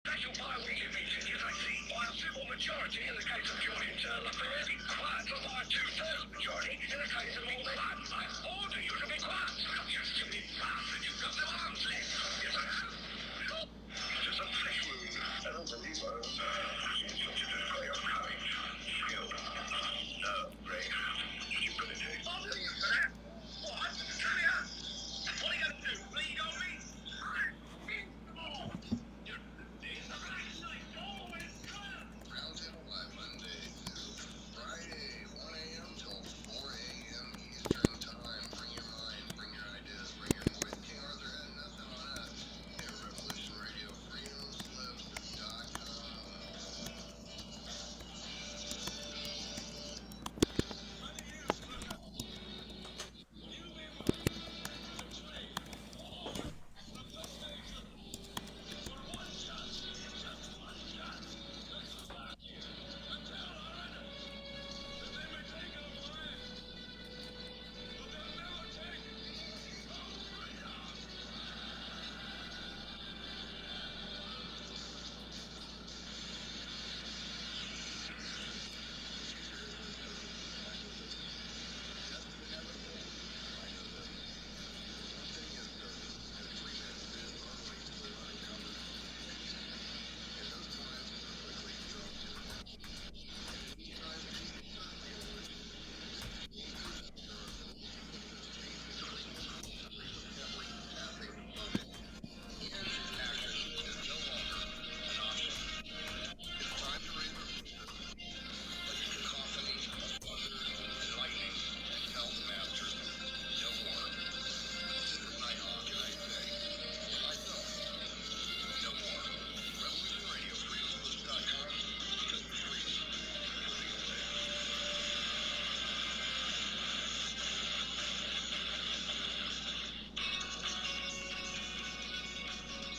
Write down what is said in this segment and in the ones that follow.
Special bi-weekly meeting is actually by a simple majority in the case of joint internal affairs, but by a two-thirds majority in the case of all the land. I order you to be quiet. You stupid bastard, you've got no arms left. Yes, I have. It's just a flesh wound. I don't believe I am. It's such a display of courage, skill, brain. You've got to take. I'll do you for that. What? Tell me out. What are you going to do? Bleed on me? I'm invincible. Roundtable Live Monday through Friday, 1 a.m. till 4 a.m. Eastern Time. Bring your mind, bring your ideas, bring your voice. King Arthur had nothing on us. Here, Revolution Radio, freedomslips.com.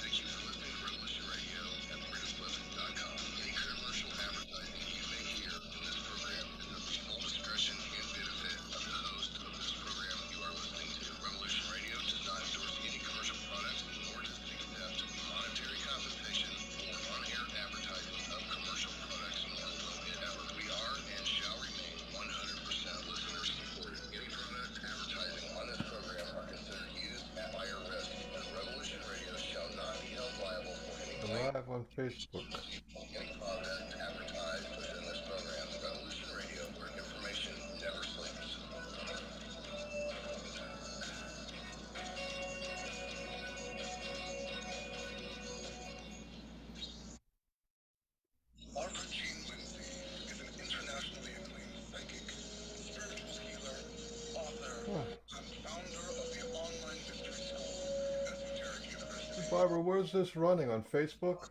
Thank you for listening to Revolution Radio at freedomslips.com. Any commercial advertising you may hear in this program is at the sole discretion and benefit of the host of this program you are listening to. Revolution Radio does not endorse any commercial products nor does it accept monetary compensation for on-air advertising of commercial products nor will it ever. We are and shall remain 100% listener supported. Any product advertising on this program are considered used at higher risk, and Revolution Radio shall not be held liable for any claim Live on Facebook. any product advertised within this program. Revolution Radio, where information never sleeps. Barbara Jean Lindsay is an internationally acclaimed psychic, spiritual healer, author, Huh. and founder of the online mystery school, Esoteric University. Barbara, where's this running on Facebook?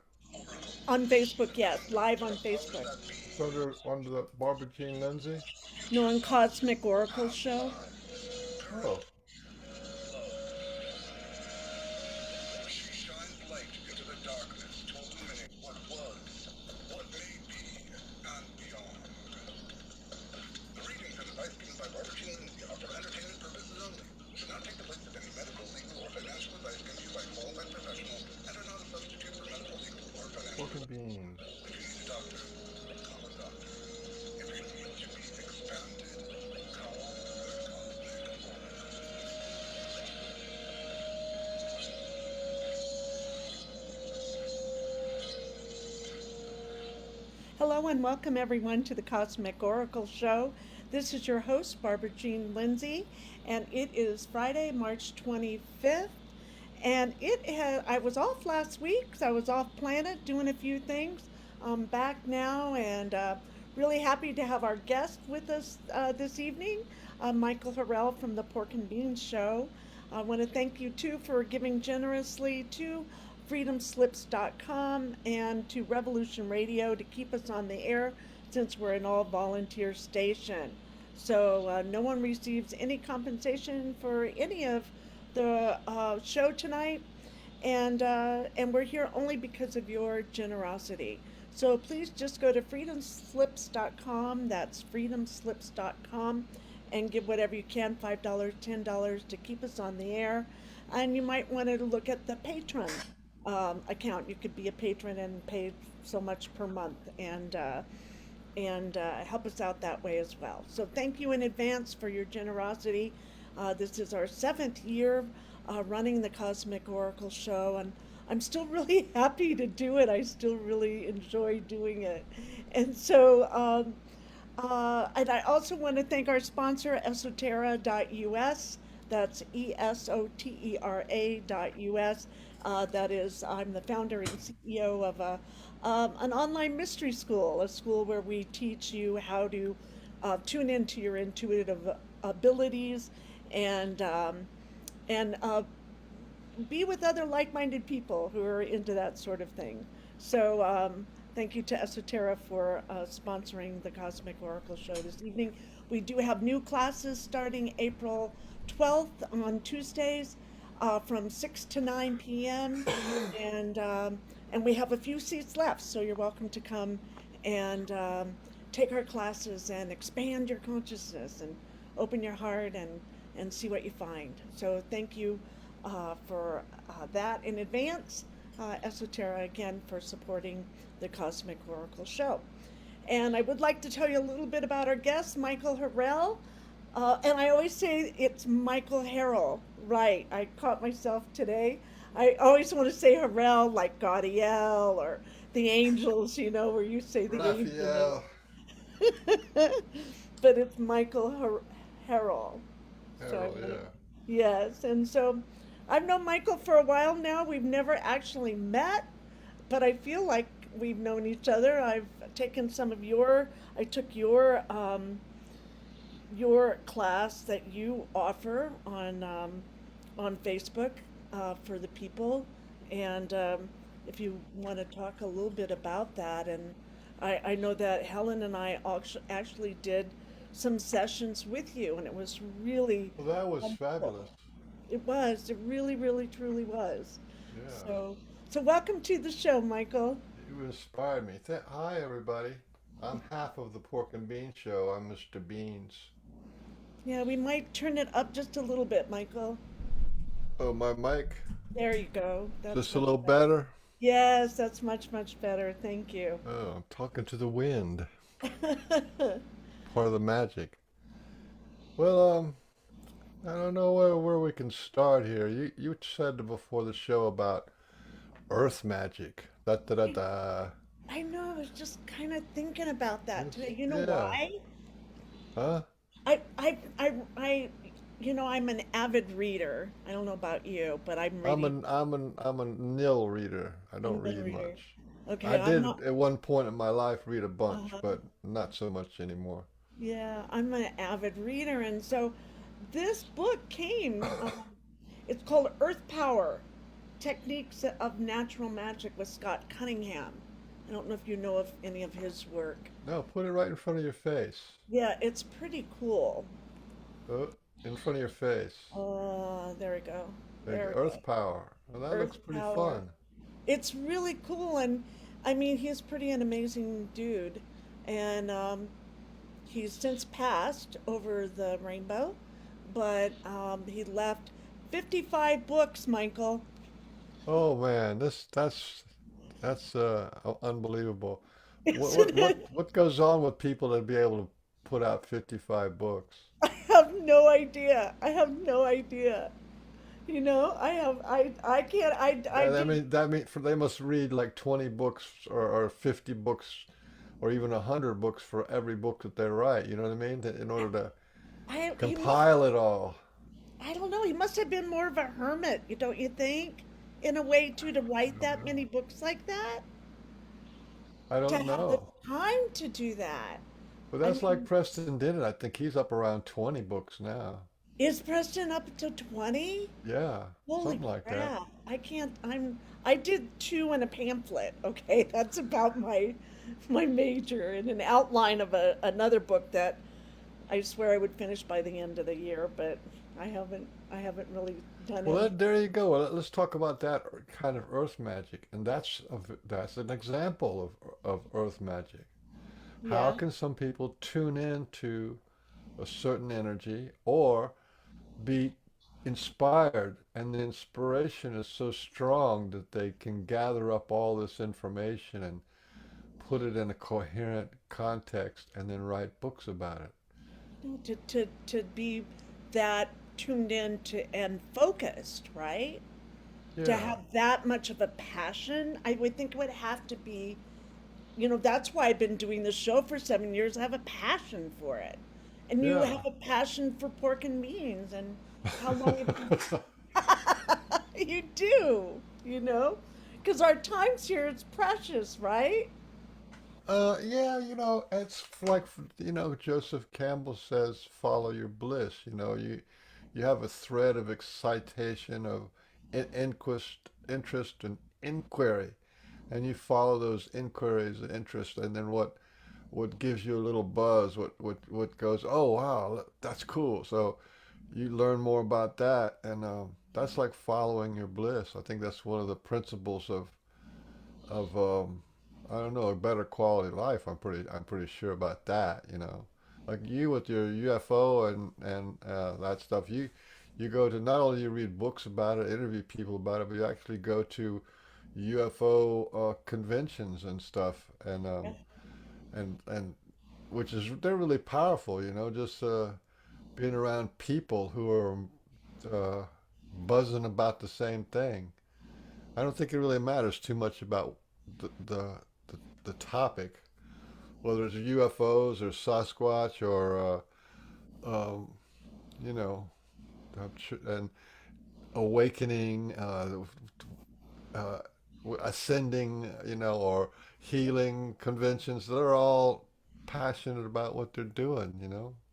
On Facebook, yes, live on Facebook. It's under the Barbara Jean Lindsay. No, on Cosmic Oracle Show. Oh, She shines light into the darkness, illuminating what was, what may be, and beyond. The readings and advice given by Barbara Jean Lindsay are for entertainment purposes only. Should not take the place of any medical, legal, or financial advice given to you by qualified professionals and are not a substitute for medical, legal, or pork financial and advice. beans. If you need a doctor, call a doctor. If you need to be expanded, call the cosmic oracle. Hello and welcome everyone to the Cosmic Oracle Show. This is your host, Barbara Jean Lindsay, and it is Friday, March 25th. And I was off last week, so I was off planet doing a few things. I'm back now and really happy to have our guest with us this evening, Michael Harrell from the Pork and Beans Show. I want to thank you too for giving generously to freedomslips.com and to Revolution Radio to keep us on the air since we're an all volunteer station. So no one receives any compensation for any of the show tonight, and we're here only because of your generosity. So please just go to freedomslips.com. That's freedomslips.com, and give whatever you can, $5, $10 to keep us on the air. And you might want to look at the Patreon account. You could be a patron and pay so much per month, and help us out that way as well. So thank you in advance for your generosity. This is our seventh year running the Cosmic Oracle Show, and I'm still really happy to do it. I still really enjoy doing it. And so, and I also want to thank our sponsor, esoterra.us. That's ESOTERA.us. That is, I'm the founder and CEO of an online mystery school, a school where we teach you how to tune into your intuitive abilities and be with other like-minded people who are into that sort of thing. So thank you to Esoterra for sponsoring the Cosmic Oracle Show this evening. We do have new classes starting April 12th on Tuesdays from 6 to 9 p.m. and and we have a few seats left, so you're welcome to come and take our classes and expand your consciousness and open your heart and see what you find. So thank you for that in advance. Esoterra again for supporting the Cosmic Oracle Show. And I would like to tell you a little bit about our guest, Michael Harrell. And I always say it's Michael Harrell. Right, I caught myself today. I always want to say Harrell like Gaudiel or the Angels, where you say the Angels. Raphael. But it's Michael Harrell. So Harold, yeah. yes, and so I've known Michael for a while now. We've never actually met, but I feel like we've known each other. I've taken I took your class that you offer on Facebook for the people, and if you want to talk a little bit about that, and I know that Helen and I actually did some sessions with you, and it was really Well, that was wonderful. fabulous. It was. It really, really, truly was. Yeah. So welcome to the show, Michael. You inspired me. Hi, everybody. I'm half of the Pork and Bean Show. I'm Mr. Beans. Yeah, we might turn it up just a little bit, Michael. Oh, my mic. There you go. That's Just a much little better. better. Yes, that's much, much better. Thank you. Oh, I'm talking to the wind. Part of the magic. Well, I don't know where we can start here. You said before the show about earth magic. Da da da I, da. I know. I was just kind of thinking about that Yes. today. You know Yeah. why? Huh? I, I, I, I'm an avid reader. I don't know about you, but I'm reading. I'm a nil reader. I A don't middle read reader. much. I Okay, I'm did not. at one point in my life read a bunch, Uh, but not so much anymore. yeah, I'm an avid reader, and so this book came. It's called Earth Power: Techniques of Natural Magic with Scott Cunningham. I don't know if you know of any of his work. No, put it right in front of your face. Yeah, it's pretty cool. Uh, in front of your face. There we go. There you There go. we go. Earth power. Well, that Earth looks pretty Power. fun. It's really cool, and I mean, he's pretty an amazing dude, and he's since passed over the rainbow, but he left 55 books, Michael. Oh man, that's unbelievable. What Isn't what what it? what goes on with people to be able to put out 55 books? I have no idea. I have no idea. I can't, I Yeah, did. they must read like 20 books or 50 books or even 100 books for every book that they write. You know what I mean? In order to He must, compile it all. I don't know, he must have been more of a hermit, don't you think? In a way, too, to I write don't that many know. books like that? I To don't have the know. time to do that. But I that's like mean, Preston Dennett. I think he's up around 20 books now. is Preston up to 20? Yeah, Holy something like that. crap. I can't, I did two in a pamphlet, okay? That's about my major and an outline of another book that I swear I would finish by the end of the year, but I haven't really done Well, any. there you go. Well, let's talk about that kind of earth magic, and that's an example of earth magic. How Yeah. can some people tune in to a certain energy or be inspired, and the inspiration is so strong that they can gather up all this information and put it in a coherent context and then write books about it. No, to be that tuned in to and focused, right? To Yeah, have that much of a passion, I would think it would have to be, that's why I've been doing this show for 7 years. I have a passion for it. And you yeah. have a passion for pork and beans. And how long have you, you do, Because our times here is precious, right? Yeah, it's like, Joseph Campbell says, follow your bliss. You have a thread of excitation, of interest and inquiry, and you follow those inquiries and interest, and then what gives you a little buzz, what goes, oh wow, that's cool. So you learn more about that, and that's like following your bliss. I think that's one of the principles of I don't know, a better quality of life. I'm pretty sure about that. Like you with your UFO and that stuff. You go to, not only you read books about it, interview people about it, but you actually go to UFO conventions and stuff, Yeah. and which is, they're really powerful. Just being around people who are uh, buzzing about the same thing. I don't think it really matters too much about the the the topic, whether it's UFOs or Sasquatch or um, you know, and awakening, uh, ascending, or healing conventions. They're all passionate about what they're doing.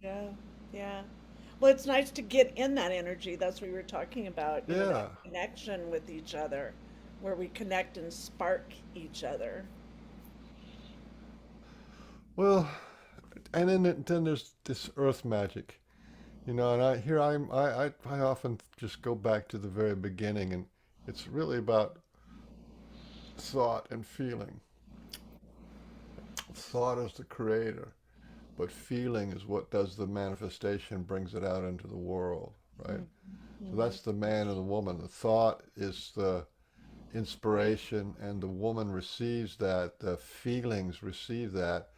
Yeah. Yeah. Well, it's nice to get in that energy. That's what we were talking about, that Yeah. connection with each other, where we connect and spark each other. Well, and then there's this earth magic. And I often just go back to the very beginning, and it's really about thought and feeling. Thought is the creator, but feeling is what does the manifestation, brings it out into the world, right? So Mm-hmm. that's the man and the woman. The thought is the inspiration, and the woman receives that, the feelings receive that,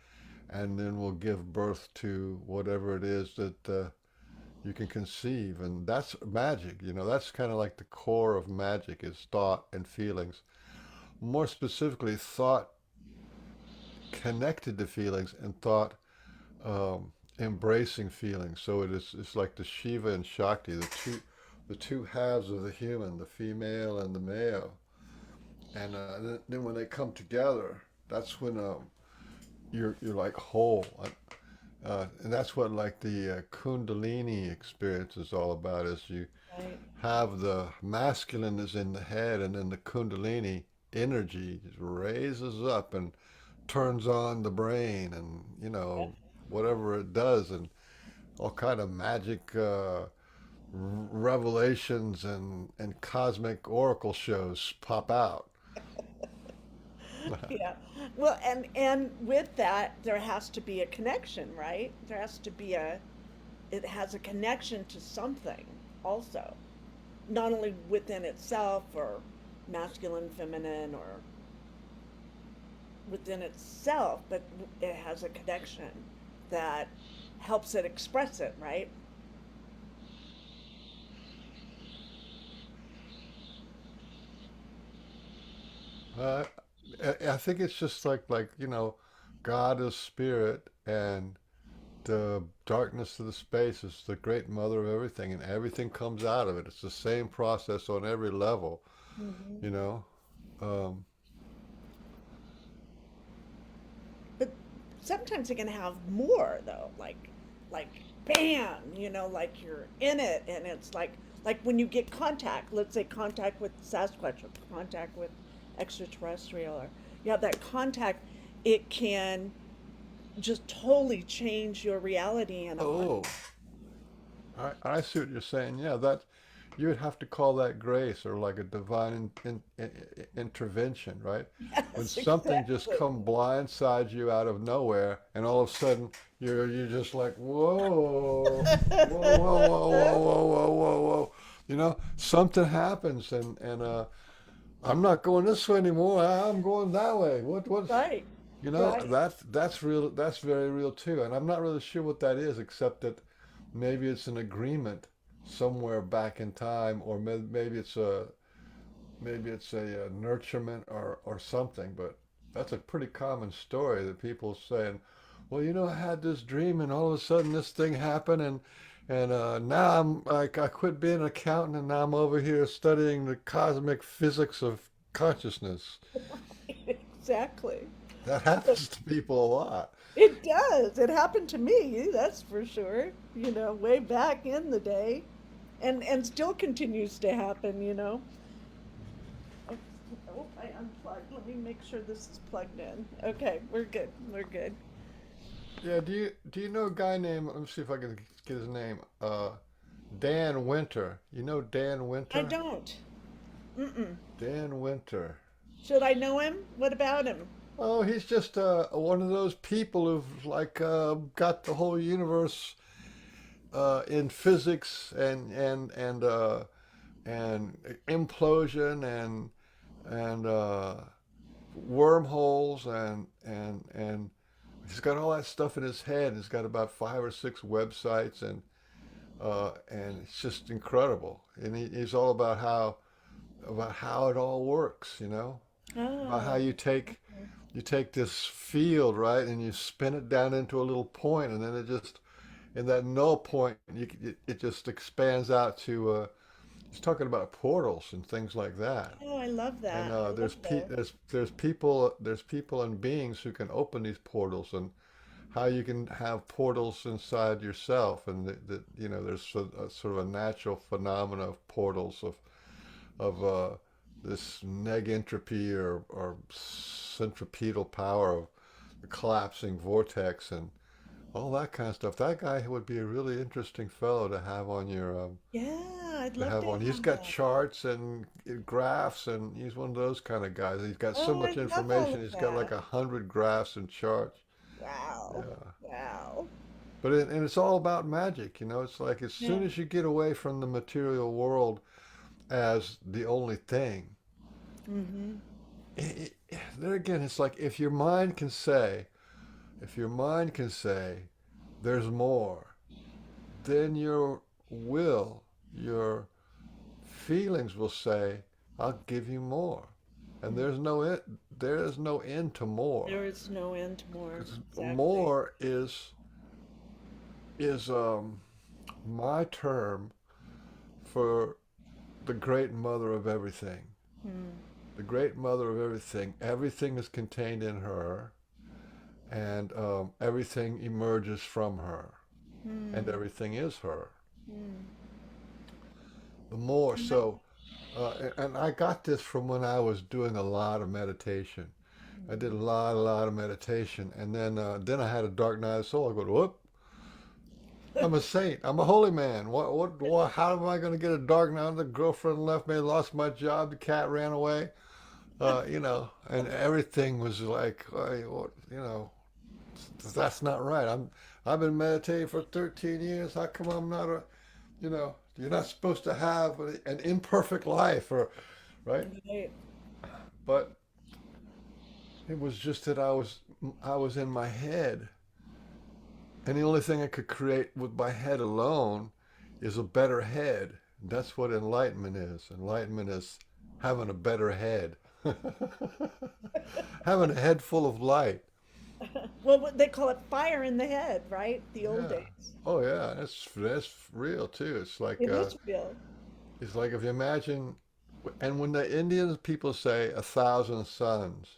and then will give birth to whatever it is that you can conceive. And that's magic. That's kind of like the core of magic, is thought and feelings. More specifically, thought connected to feelings, and thought embracing feelings. So it's like the Shiva and Shakti, the two halves of the human, the female and the male. And then when they come together, that's when you're like whole. And that's what, like, the Kundalini experience is all about. Is you Right. have the masculine is in the head, and then the Kundalini energy just raises up and turns on the brain, and whatever it does, and all kind of magic revelations and cosmic oracle shows pop out. Yeah. Well, and with that, there has to be a connection, right? There has to be it has a connection to something also, not only within itself or masculine, feminine, or within itself, but it has a connection that helps it express it, right? Uh, I think it's just like God is spirit, and the darkness of the space is the great mother of everything, and everything comes out of it. It's the same process on every level, Hmm. you know. Um, But sometimes it can have more though, like bam, like you're in it, and it's like when you get contact, let's say contact with Sasquatch or contact with extraterrestrial, or you have that contact, it can just totally change your reality in a hundred. oh, I see what you're saying. Yeah, that you would have to call that grace, or like a divine intervention, right? When Yes, something just exactly. come blindsides you out of nowhere, and all of a sudden you're just like, whoa, whoa, whoa, whoa, whoa, whoa, whoa, whoa, whoa. Something happens, and I'm not going this way anymore. I'm going that way. What? Right. Right. That's real. That's very real too. And I'm not really sure what that is, except that maybe it's an agreement somewhere back in time, or maybe it's a nurturement or something. But that's a pretty common story that people saying, well, I had this dream, and all of a sudden this thing happened, and now I'm like I quit being an accountant, and now I'm over here studying the cosmic physics of consciousness. Exactly. That happens to people a lot. It does. It happened to me, that's for sure. Way back in the day, and still continues to happen. Oh, oh, I unplugged. Let me make sure this is plugged in. Okay, we're good. We're good. Yeah, do you know a guy named, let me see if I can get his name. Dan Winter. You know Dan I Winter? don't. Mm-mm. Dan Winter. Should I know him? What about him? Oh, he's just one of those people who've like got the whole universe in physics and implosion and wormholes and he's got all that stuff in his head. He's got about 5 or 6 websites and it's just incredible. And he's all about how it all works, about how Oh, you take this field, right, and you spin it down into a little point, and then it just in that null point, it just expands out to. He's talking about portals and things like that. oh, I love And that. I love that. there's people and beings who can open these portals, and how you can have portals inside yourself, and there's sort of a natural phenomena of portals of this negentropy or centripetal power of the collapsing vortex and all that kind of stuff. That guy would be a really interesting fellow to have on your Yeah, I'd to love have to on. He's have got that. charts and graphs, and he's one of those kind of guys. He's got so Oh, I much love all information. of He's got like that. 100 graphs and charts. Wow. Yeah. Wow. And it's all about magic. It's like as Yeah. soon as you get away from the material world as the only thing, Mm-hmm. there again, it's like if your mind can say there's more, then your will, your feelings will say, I'll give you more. And there is no end to more. There is no end more. 'Cause Exactly. more is my term for the great mother of everything. Hmm. The great mother of everything. Everything is contained in her, and everything emerges from her, and Hmm. everything is her. Hmm. The more And that, so, and I got this from when I was doing a lot of meditation. I did a lot of meditation, and then I had a dark night of the soul. I go, whoop, I'm a saint. I'm a holy man. What, how am I going to get a dark night? The girlfriend left me, lost my job, the cat ran away, and everything was like, that's not right. I've been meditating for 13 years. How come I'm not you're not supposed to have an imperfect life, or right? right. But it was just that I was in my head, and the only thing I could create with my head alone is a better head. That's what enlightenment is. Enlightenment is having a better head, having a head full of light. Well, they call it fire in the head, right? The old Yeah. days. Oh yeah, that's real too. It's like It is real. if you imagine, and when the Indian people say 1,000 suns,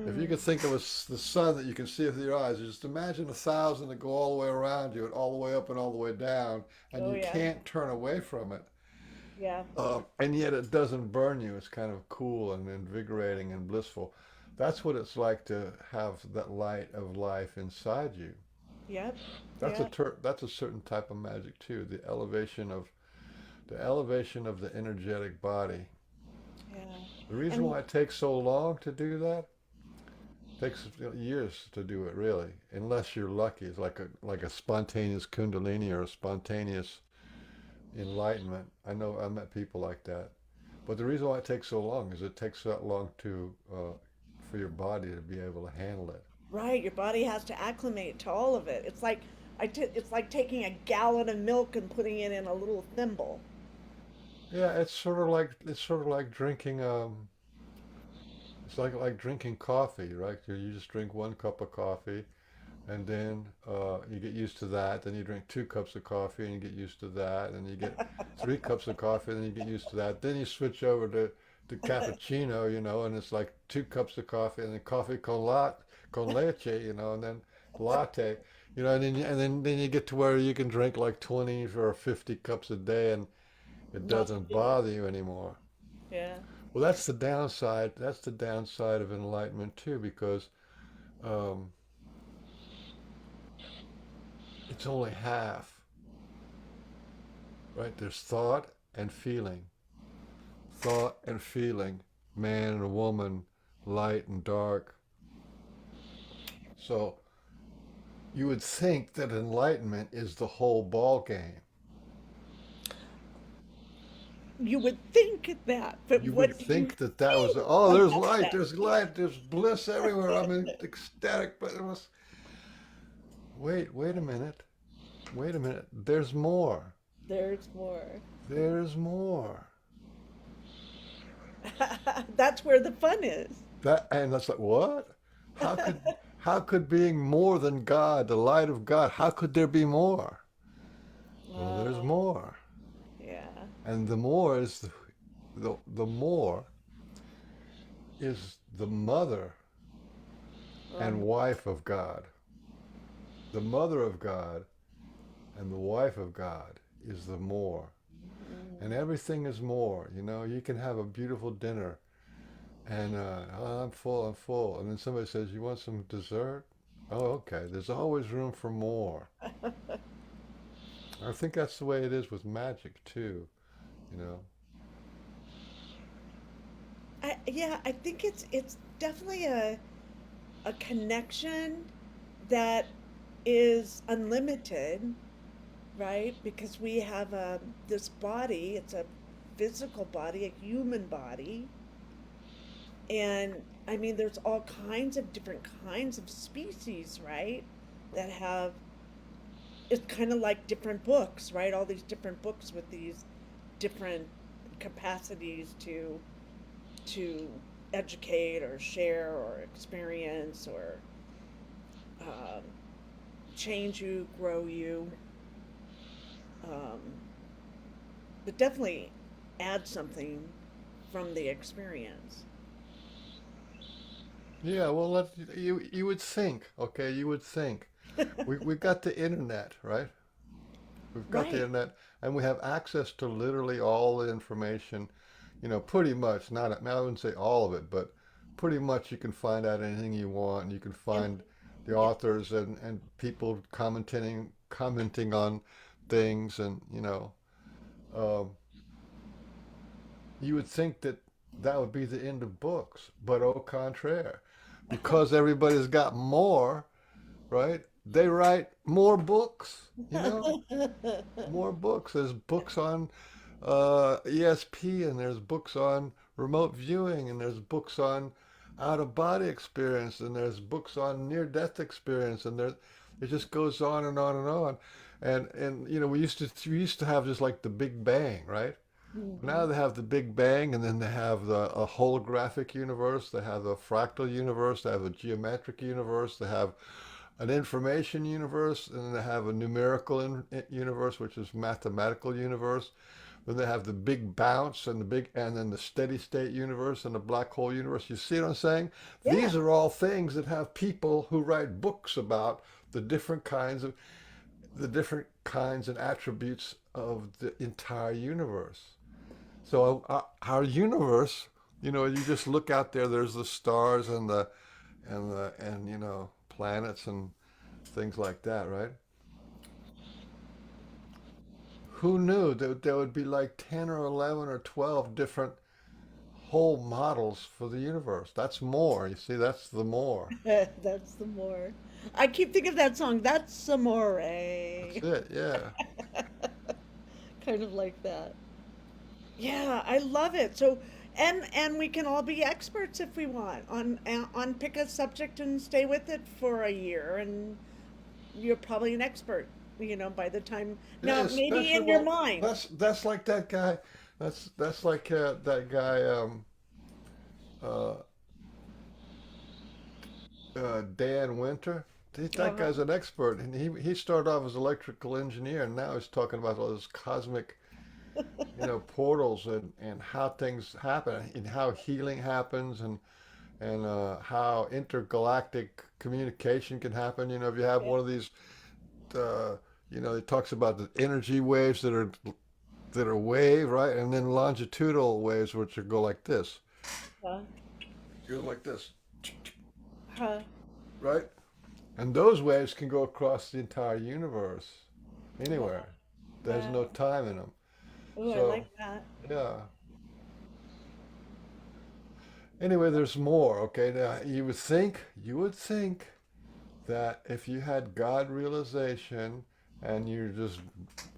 if you Mm. could think of the sun that you can see with your eyes, just imagine 1,000 that go all the way around you and all the way up and all the way down, and Oh you yeah. can't turn away from it. Yeah. And yet it doesn't burn you. It's kind of cool and invigorating and blissful. That's what it's like to have that light of life inside you. Yep. That's a Yeah. ter- that's a certain type of magic too. The elevation of the energetic body. Yeah. The reason And why it takes so long to do that takes years to do it really, unless you're lucky. It's like a spontaneous kundalini or a spontaneous enlightenment. I know I met people like that. But the reason why it takes so long is it takes that long to for your body to be able to handle it. Right, your body has to acclimate to all of it. It's like it's like taking a gallon of milk and putting it in a little thimble. Yeah, it's sort of like drinking it's like drinking coffee, right? You just drink one cup of coffee and then you get used to that. Then you drink 2 cups of coffee and you get used to that. And you get 3 cups of coffee and then you get used to that. Then you switch over to cappuccino, and it's like 2 cups of coffee and then coffee con leche, and then latte, and then you get to where you can drink like 20 or 50 cups a day and it Not doesn't yeah, bother you anymore. yeah. Well, that's the downside. That's the downside of enlightenment too, because um, it's only half, right? There's thought and feeling, man and woman, light and dark. So you would think that enlightenment is the whole ball game. You would think that, but You would what do you think that that was, feel oh, about that? there's light, there's bliss everywhere. I'm ecstatic, but it was, wait a minute, wait a minute. There's more. There's more. There's more. That's where the fun is. And that's like, what? How could, how could being more than God, the light of God, how could there be more? Well, there's Oh, more. yeah. And the more is the more is the mother and Um, wife of God. The mother of God and the wife of God is the more. And everything is more. You can have a beautiful dinner and oh, I'm full, I'm full. And then somebody says, you want some dessert? Oh, okay. There's always room for more. I think that's the way it is with magic too, you know. yeah, I think it's definitely a connection that is unlimited, right? Because we have this body, it's a physical body, a human body, and I mean, there's all kinds of different kinds of species, right? That have it's kind of like different books, right? All these different books with these different capacities to educate or share or experience or um, change you, grow you, um, but definitely add something from the experience. Yeah, well, you would think, okay, you would think. We got the internet, right? We've got the Right. internet, and we have access to literally all the information, pretty much. Not, I wouldn't say all of it, but pretty much you can find out anything you want, and you can And find the yeah, authors and people commenting on things, and um, you would think that that would be the end of books, but au contraire, because everybody's got more, right? They write more books, more books. There's books on ESP, and there's books on remote viewing, and there's books on out of body experience, and there's books on near death experience, and it just goes on and on and on. And we used to have just like the Big Bang, right? Now mhm. they have the Big Bang, and then they have a holographic universe, they have the fractal universe, they have a geometric universe, they have an information universe, and then they have a numerical universe, which is mathematical universe. Then they have the big bounce and then the steady state universe and the black hole universe. You see what I'm saying? Yeah. These are all things that have people who write books about the different kinds of the different kinds and attributes of the entire universe. So our universe, you just look out there. There's the stars and planets and things like that, right? Who knew that there would be like 10 or 11 or 12 different whole models for the universe? That's more. You see, that's the more. That's the more. I keep thinking of that song. That's Amore. That's it. Yeah. kind of like that. Yeah, I love it. So, and we can all be experts if we want on pick a subject and stay with it for a year, and you're probably an expert, by the time. Yeah, Now, maybe especially in your well, mind. that's like that guy. That's like that guy. Uh, Dan Winter. That Uh-huh. guy's an expert, and he started off as electrical engineer, and now he's talking about all this cosmic, portals and how things happen, and how healing happens, and how intergalactic communication can happen. If you have Yeah. one of these, it talks about the energy waves that are wave, right, and then longitudinal waves, which go like this, Uh, go like this, uh, right, and those waves can go across the entire universe, wow. anywhere. There's no Wow. time in them. Oh, I So, like that. yeah. Anyway, there's more. Okay, now you would think that if you had God realization and you're just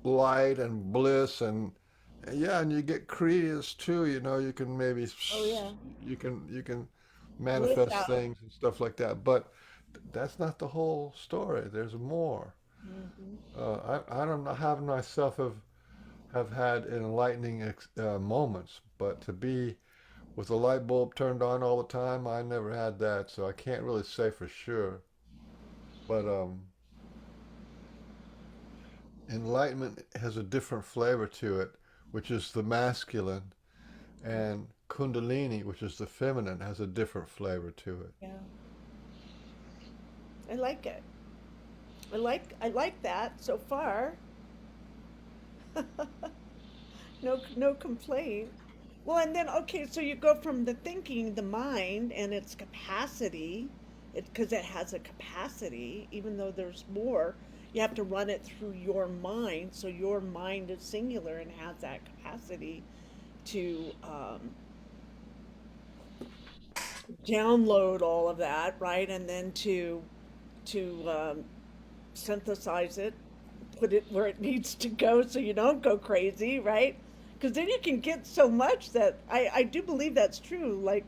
light and bliss and yeah, and you get credence too, you can maybe Oh, yeah. you can Bliss manifest out. things and stuff like that. But that's not the whole story. There's more. Hmm. I don't know have myself have had enlightening moments, but to be with the light bulb turned on all the time, I never had that, so I can't really say for sure. But enlightenment has a different flavor to it, which is the masculine, and Kundalini, which is the feminine, has a different flavor to it. Yeah, I like it. I like that so far. No complaint. Well, and then okay, so you go from the thinking, the mind, and its capacity, because it has a capacity, even though there's more. You have to run it through your mind, so your mind is singular and has that capacity to download all of that, right? And then to synthesize it, put it where it needs to go so you don't go crazy, right? Because then you can get so much that I do believe that's true. Like,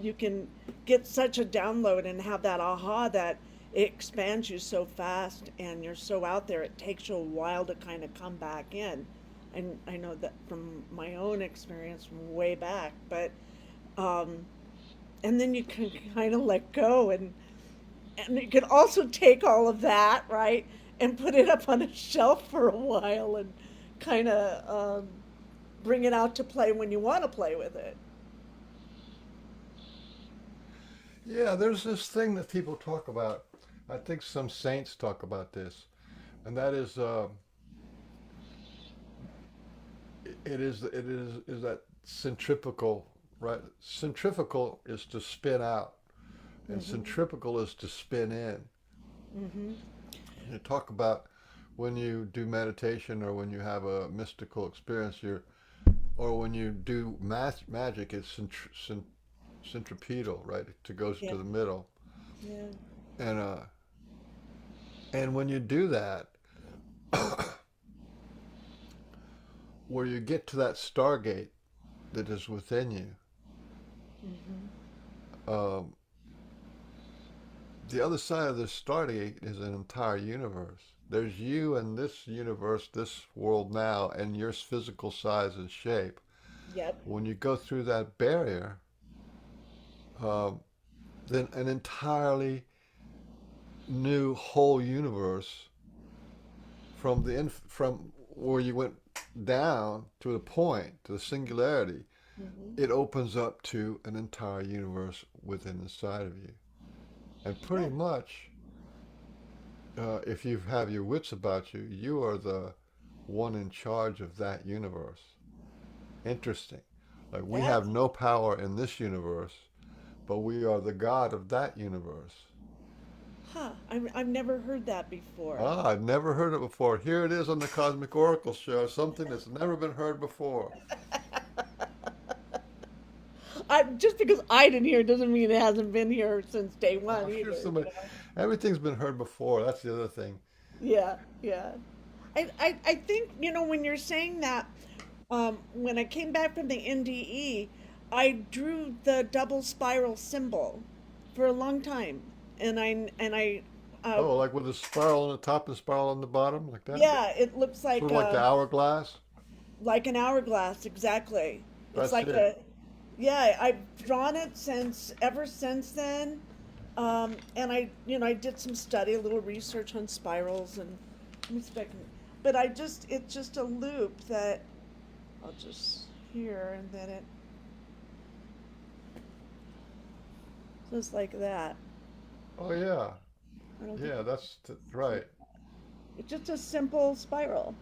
you can get such a download and have that aha that it expands you so fast and you're so out there, it takes you a while to kind of come back in. And I know that from my own experience from way back, but um, and then you can kind of let go and you can also take all of that, right, and put it up on a shelf for a while and kind of bring it out to play when you want to play with it. Yeah, there's this thing that people talk about. I think some saints talk about this, and that is it is that centrifugal, right? Centrifugal is to spin out, and Hmm. centrifugal is to spin in. Hmm. You talk about when you do meditation or when you have a mystical experience, or when you do magic, it's centripetal, right? It goes Yeah, to the middle, yeah, and when you do that, where you get to that stargate that is within you, hmm, um, the other side of this stargate is an entire universe. There's you and this universe, this world now, and your physical size and shape. yep, When you go through that barrier, um, then an entirely new whole universe from where you went down to the point to the singularity, hmm, it opens up to an entire universe within inside of you. And yeah, pretty much, if you have your wits about you, you are the one in charge of that universe. Interesting. Like we have that's no power in this universe, but we are the God of that universe. huh. I've never heard that before. Ah, I've never heard it before. Here it is on the Cosmic Oracle Show, something that's never been heard before. I just because I didn't hear it doesn't mean it hasn't been here since day Oh, one I'm sure either. somebody, everything's been heard before. That's the other thing. Yeah, yeah. I think, when you're saying that, when I came back from the NDE, I drew the double spiral symbol for a long time. And I, uh, Oh, like with a spiral on the top and spiral on the bottom, like that? yeah, it looks Sort of like the hourglass? like an hourglass, exactly. It's That's like it. yeah, I've drawn it ever since then. And I did some study, a little research on spirals, and let me see if I can, but it's just a loop that I'll just here, and then it just like that. Oh, yeah. I don't think Yeah, you right. it's just a simple spiral,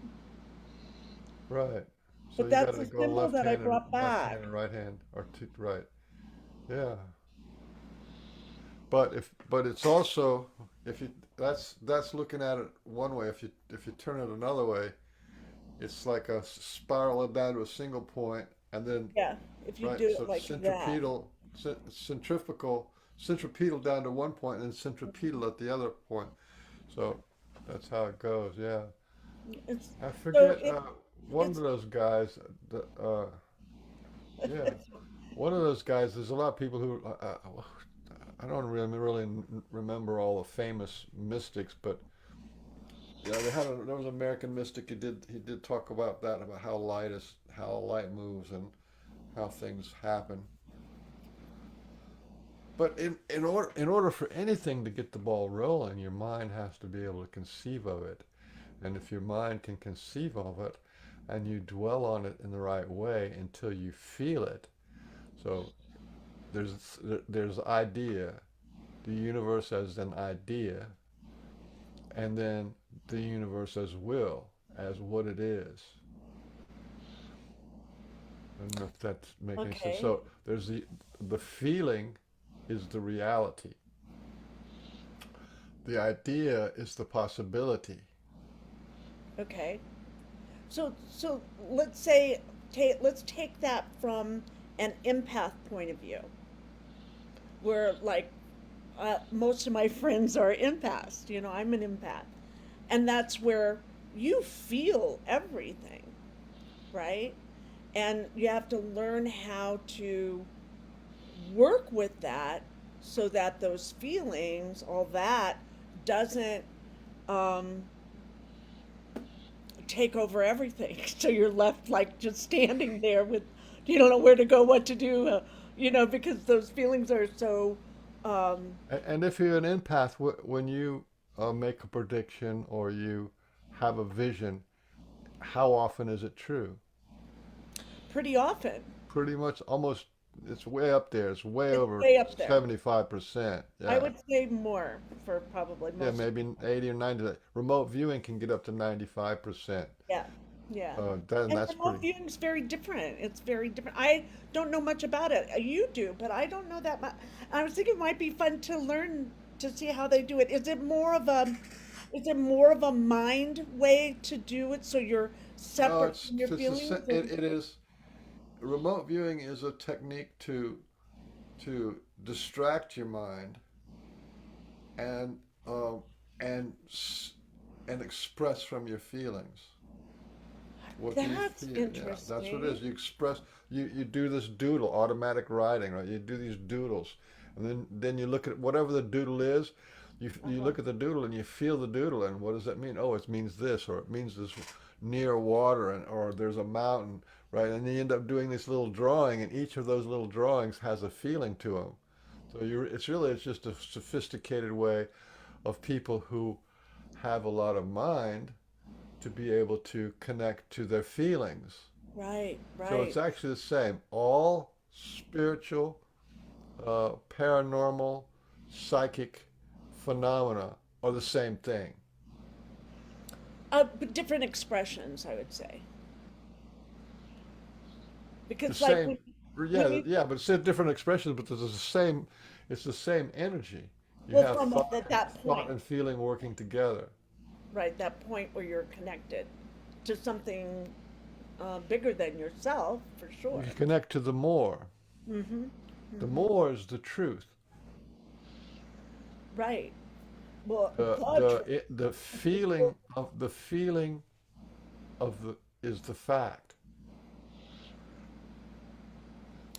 Right. So but you got that's to a go symbol that I brought left hand back. and right hand, or right. Yeah. But it's also, if you that's looking at it one way. If you turn it another way, it's like a spiral down to a single point, and then Yeah, if you right. do So it like that. centripetal down to one point, and then centripetal at the other point. So that's how it goes. Yeah. It's I so forget. One of it's those guys. Yeah. One of those guys. There's a lot of people who. I don't really remember all the famous mystics, but yeah, there was an American mystic. He did talk about that, about how light moves and how things happen. But in order for anything to get the ball rolling, your mind has to be able to conceive of it. And if your mind can conceive of it, and you dwell on it in the right way until you feel it. So there's idea, the universe as an idea, and then the universe as will, as what it is. I don't know if that's making sense. okay. So there's the feeling is the reality. The idea is the possibility. Okay. So let's take that from an empath point of view, where like most of my friends are empaths. I'm an empath, and that's where you feel everything, right? And you have to learn how to work with that so that those feelings, all that, doesn't um, take over everything. So you're left like just standing there with, you don't know where to go, what to do, because those feelings are so, um, And if you're an empath, when you make a prediction or you have a vision, how often is it true? pretty often. Pretty much almost, it's way up there. It's way It's over way up there. 75%. I Yeah. would say more for probably Yeah, most. maybe 80 or 90. Remote viewing can get up to 95%. Yeah, yeah. Then And that's remote pretty. viewing is very different. It's very different. I don't know much about it. You do, but I don't know that much. I was thinking it might be fun to learn to see how they do it. Is it more of a mind way to do it so you're No, separate from your feelings? it is. Remote viewing is a technique to distract your mind and um, and and express from your feelings. What do you That's feel? Yeah, that's what it interesting. is. You express. You do this doodle, automatic writing, right? You do these doodles, and then you look at whatever the doodle is. You Uh-huh. look at the doodle and you feel the doodle, and what does that mean? Oh, it means this, or it means this near water, and or there's a mountain, right? And you end up doing this little drawing, and each of those little drawings has a feeling to them. So it's just a sophisticated way of people who have a lot of mind to be able to connect to their feelings. Right, So it's right. actually the same. All spiritual, paranormal, psychic phenomena are the same thing. But different expressions, I would say, The because like same, when yeah, you yeah, but it's different expressions, but there's the same, it's the same energy. You well have from at that thought point. and feeling working together. Right? That point where you're connected to something bigger than yourself, for You sure. connect to the more. Mm-hmm. The Mm-hmm. more is the truth. Right. Well, The the the truth. it, the feeling of the feeling. of the is the fact.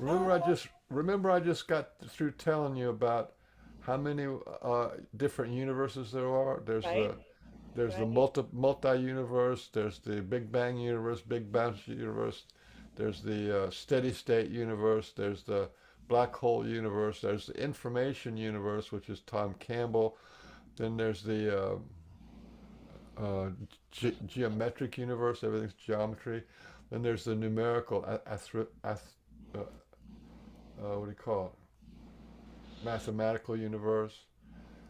Oh, Remember I just got through telling you about how many different universes there are. right, There's the right. multi universe. There's the Big Bang universe, Big Bounce universe. There's the steady state universe. There's the black hole universe. There's the information universe, which is Tom Campbell. Then there's the geometric universe. Everything's geometry. Then there's the numerical, what do you call it? Mathematical universe.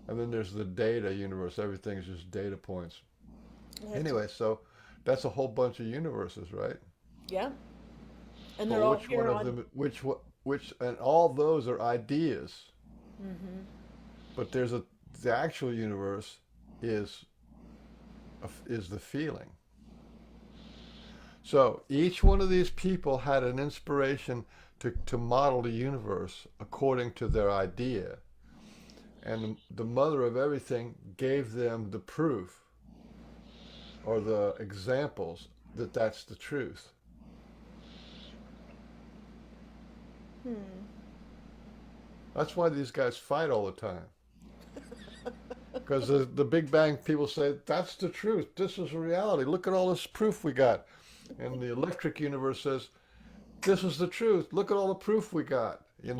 And then there's the data universe. Everything's just data points. That's Anyway, so that's a whole bunch of universes, right? yeah, and But they're all which one here of on. them, and all those are ideas. Hmm. But the actual universe is is the feeling. So each one of these people had an inspiration to model the universe according to their idea. And the mother of everything gave them the proof or the examples that that's the truth. Hmm. That's why these guys fight all the time. Because the Big Bang people say, that's the truth. This is reality. Look at all this proof we got. And the electric universe says, this is the truth. Look at all the proof we got. And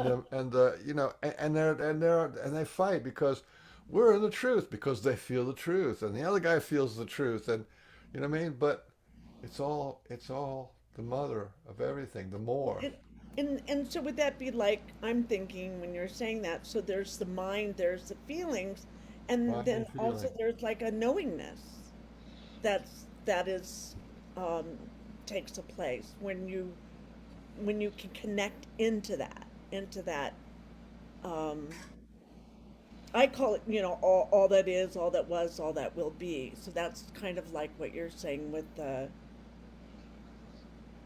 they fight because we're in the truth because they feel the truth and the other guy feels the truth and you know what I mean. But it's all the mother of everything. The more. And, and so would that be like I'm thinking when you're saying that? So there's the mind, there's the feelings, and Mind then and also feeling. there's like a knowingness that is um, takes a place when you can connect into that. Um, I call it, all that is, all that was, all that will be. So that's kind of like what you're saying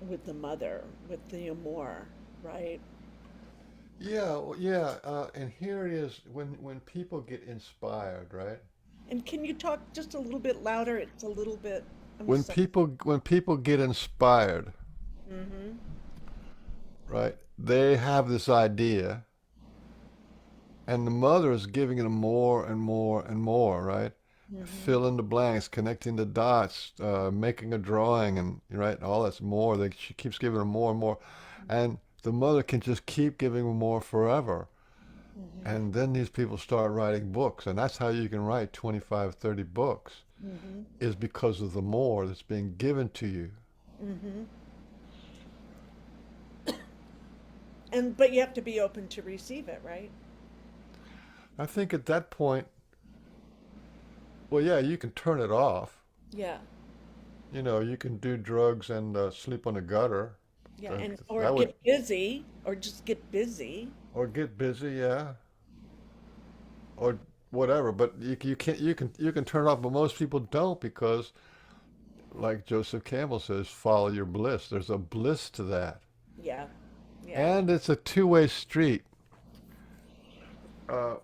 with the mother, with the amour, right? Yeah, yeah. And here it is when people get inspired, right? And can you talk just a little bit louder? It's a little bit, I'm When sorry. people get inspired, Mm-hmm. right? They have this idea, and the mother is giving them more and more and more, right? Mm-hmm. Fill in the blanks, connecting the dots, making a drawing, and right, all that's more. She keeps giving them more and more, and the mother can just keep giving them more forever. Mm-hmm. And then these people start writing books, and that's how you can write 25, 30 books, Mm-hmm. is because of the more that's being given to you. Mm-hmm. And but you have to be open to receive it, right? I think at that point, well, yeah, you can turn it off. Yeah. You know, you can do drugs and sleep on the gutter. Yeah. That, And or that would, get busy or just get busy. or get busy, yeah, or whatever. But you can turn it off. But most people don't because, like Joseph Campbell says, follow your bliss. There's a bliss to that, Yeah. Yeah. and it's a two-way street. Uh,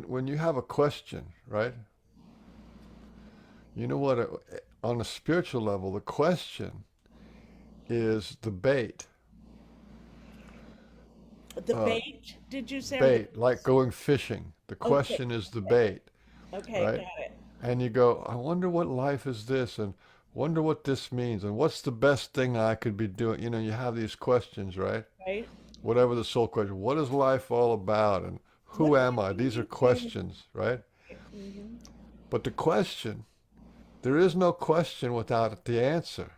when you have a question, right? You know what? On a spiritual level, the question is the bait. The Uh, bait, did you say, or the Bait, like going fishing. The okay. question is the Okay. bait, Okay, right? got it. And you go, I wonder what life is this, and wonder what this means, and what's the best thing I could be doing? You know, you have these questions, right? Right? Whatever the soul question, what is life all about, and What who do am I I? These are need to questions, right? mm-hmm. But the question, there is no question without the answer.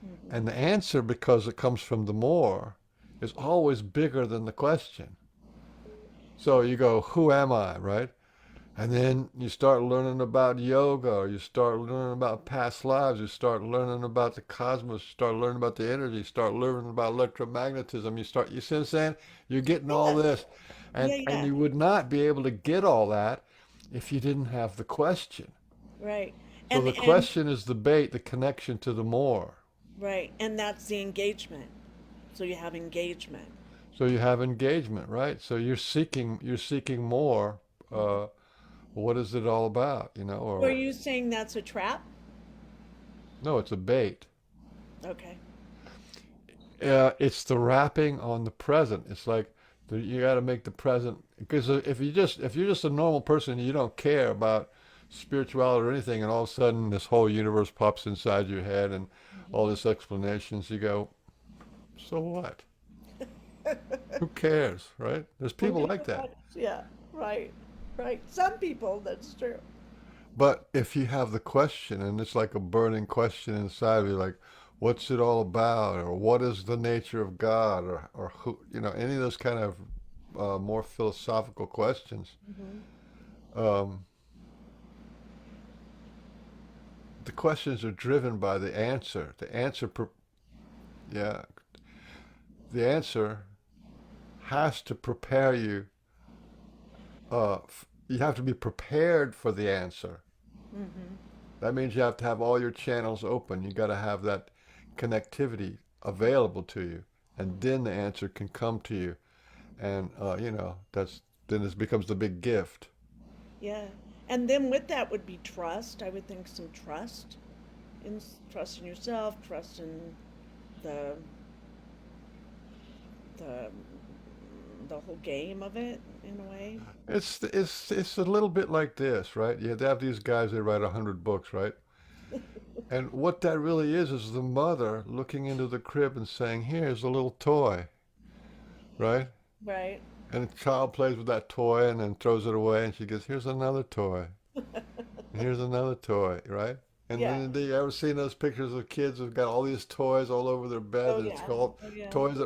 Mm-hmm. And the answer, because it comes from the more, is always bigger than the question. So you go, who am I, right? And then you start learning about yoga, or you start learning about past lives, you start learning about the cosmos, you start learning about the energy, you start learning about electromagnetism, you see what I'm saying? You're getting all Yeah. this. Yeah, And yeah. you would not be able to get all that if you didn't have the question. Right. So the And question is the bait, the connection to the more. right. And that's the engagement. So you have engagement. So you have engagement, right? So you're seeking more. Mhm. What is it all about, you know? So are Or you saying that's a trap? No, it's a bait. Okay. It's the wrapping on the present. It's like you got to make the present because if you're just a normal person, and you don't care about spirituality or anything, and all of a sudden this whole universe pops inside your head and all this explanations, you go, so what? Who cares, right? There's Well, people you like know that. what? Yeah, right, right. Some people, that's true. But if you have the question and it's like a burning question inside of you, like, what's it all about? Or what is the nature of God? Or who, any of those kind of more philosophical questions, Hmm. um, the questions are driven by the answer. Yeah, the answer has to prepare you. You have to be prepared for the answer. Hmm. That means you have to have all your channels open. You got to have that connectivity available to you, and then the answer can come to you. And that's then it becomes the big gift. Yeah. And then with that would be trust. I would think some trust in yourself, trust in the the the whole game of it in a way. It's a little bit like this, right? You have these guys that write 100 books, right? And what that really is the mother looking into the crib and saying, "Here's a little toy," right? Right. And the child plays with that toy and then throws it away, and she goes, "Here's another toy." And here's another toy, right? And Yeah. then you ever seen those pictures of kids who've got all these toys all over their bed? Oh And it's yeah. called Oh yeah. toys.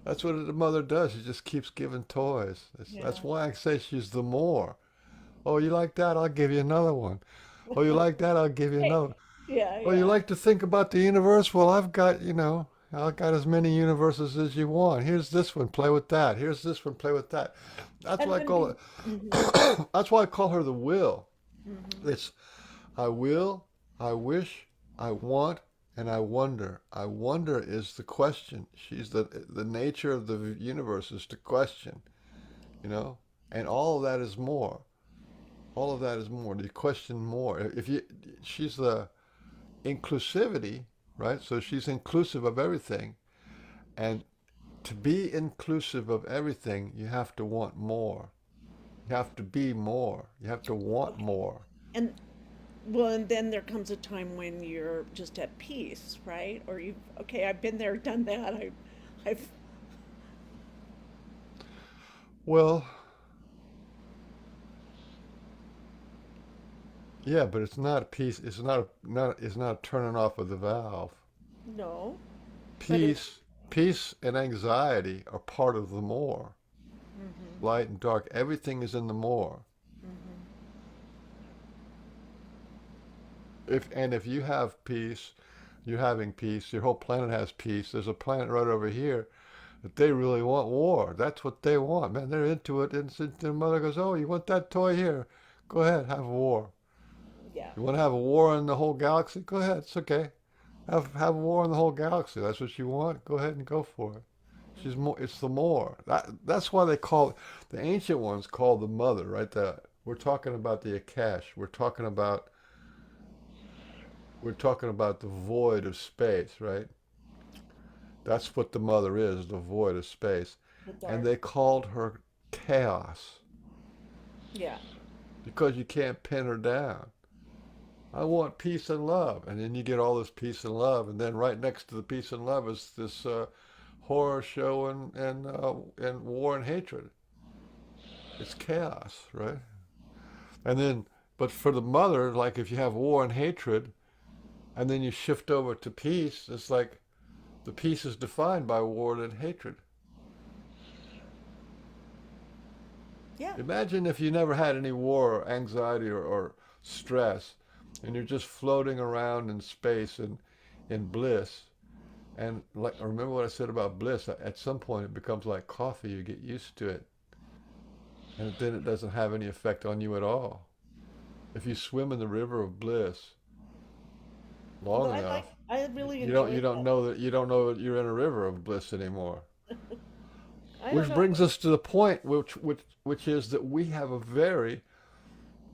That's what the mother does. She just keeps giving toys. That's Yeah. why I say she's the more. Oh, you like that? I'll give you another one. Oh, you like that? I'll give you Hey. another. Yeah, Oh, you yeah. like to think about the universe? Well, I've got as many universes as you want. Here's this one, play with that. Here's this one, play with that. That's And why I then call be it. hmm That's why I call her the will. hmm It's I will, I wish, I want, and I wonder. I wonder is the question. She's the nature of the universe is to question, you know, and all of that is more. All of that is more. You question more. If you, she's the inclusivity, right? So she's inclusive of everything, and to be inclusive of everything, you have to want more. You have to be more. You have to want Okay. more. And well, and then there comes a time when you're just at peace, right? Or you okay, I've been there, done that. I've Well, yeah, but it's not peace. It's not turning off of the valve. no, but it Peace and anxiety are part of the more. hmm Light and dark, everything is in the more. hmm If you have peace, you're having peace. Your whole planet has peace. There's a planet right over here that they really want war. That's what they want, man. They're into it. And so their mother goes, "Oh, you want that toy here? Go ahead, have war. yeah. You want to have a war in the whole galaxy? Go ahead. It's okay. Have a war in the whole galaxy. That's what you want. Go ahead and go for it." She's more. It's the more. That's why they call the ancient ones called the mother, right? We're talking about the Akash. We're talking about the void of space, right? That's what the mother is, the void of space. The And dark. they called her chaos Yeah. because you can't pin her down. I want peace and love. And then you get all this peace and love. And then right next to the peace and love is this horror show and war and hatred. It's chaos, right? And then, but for the mother, like if you have war and hatred, and then you shift over to peace, it's like the peace is defined by war and hatred. Yeah. Imagine if you never had any war or anxiety or stress, and you're just floating around in space and in bliss. And like, remember what I said about bliss? At some point, it becomes like coffee. You get used to it, and then it doesn't have any effect on you at all. If you swim in the river of bliss Well, long enough, I really you don't enjoy you don't that. know that you're in a river of bliss anymore. I don't Which know. brings us to the point which is that we have a very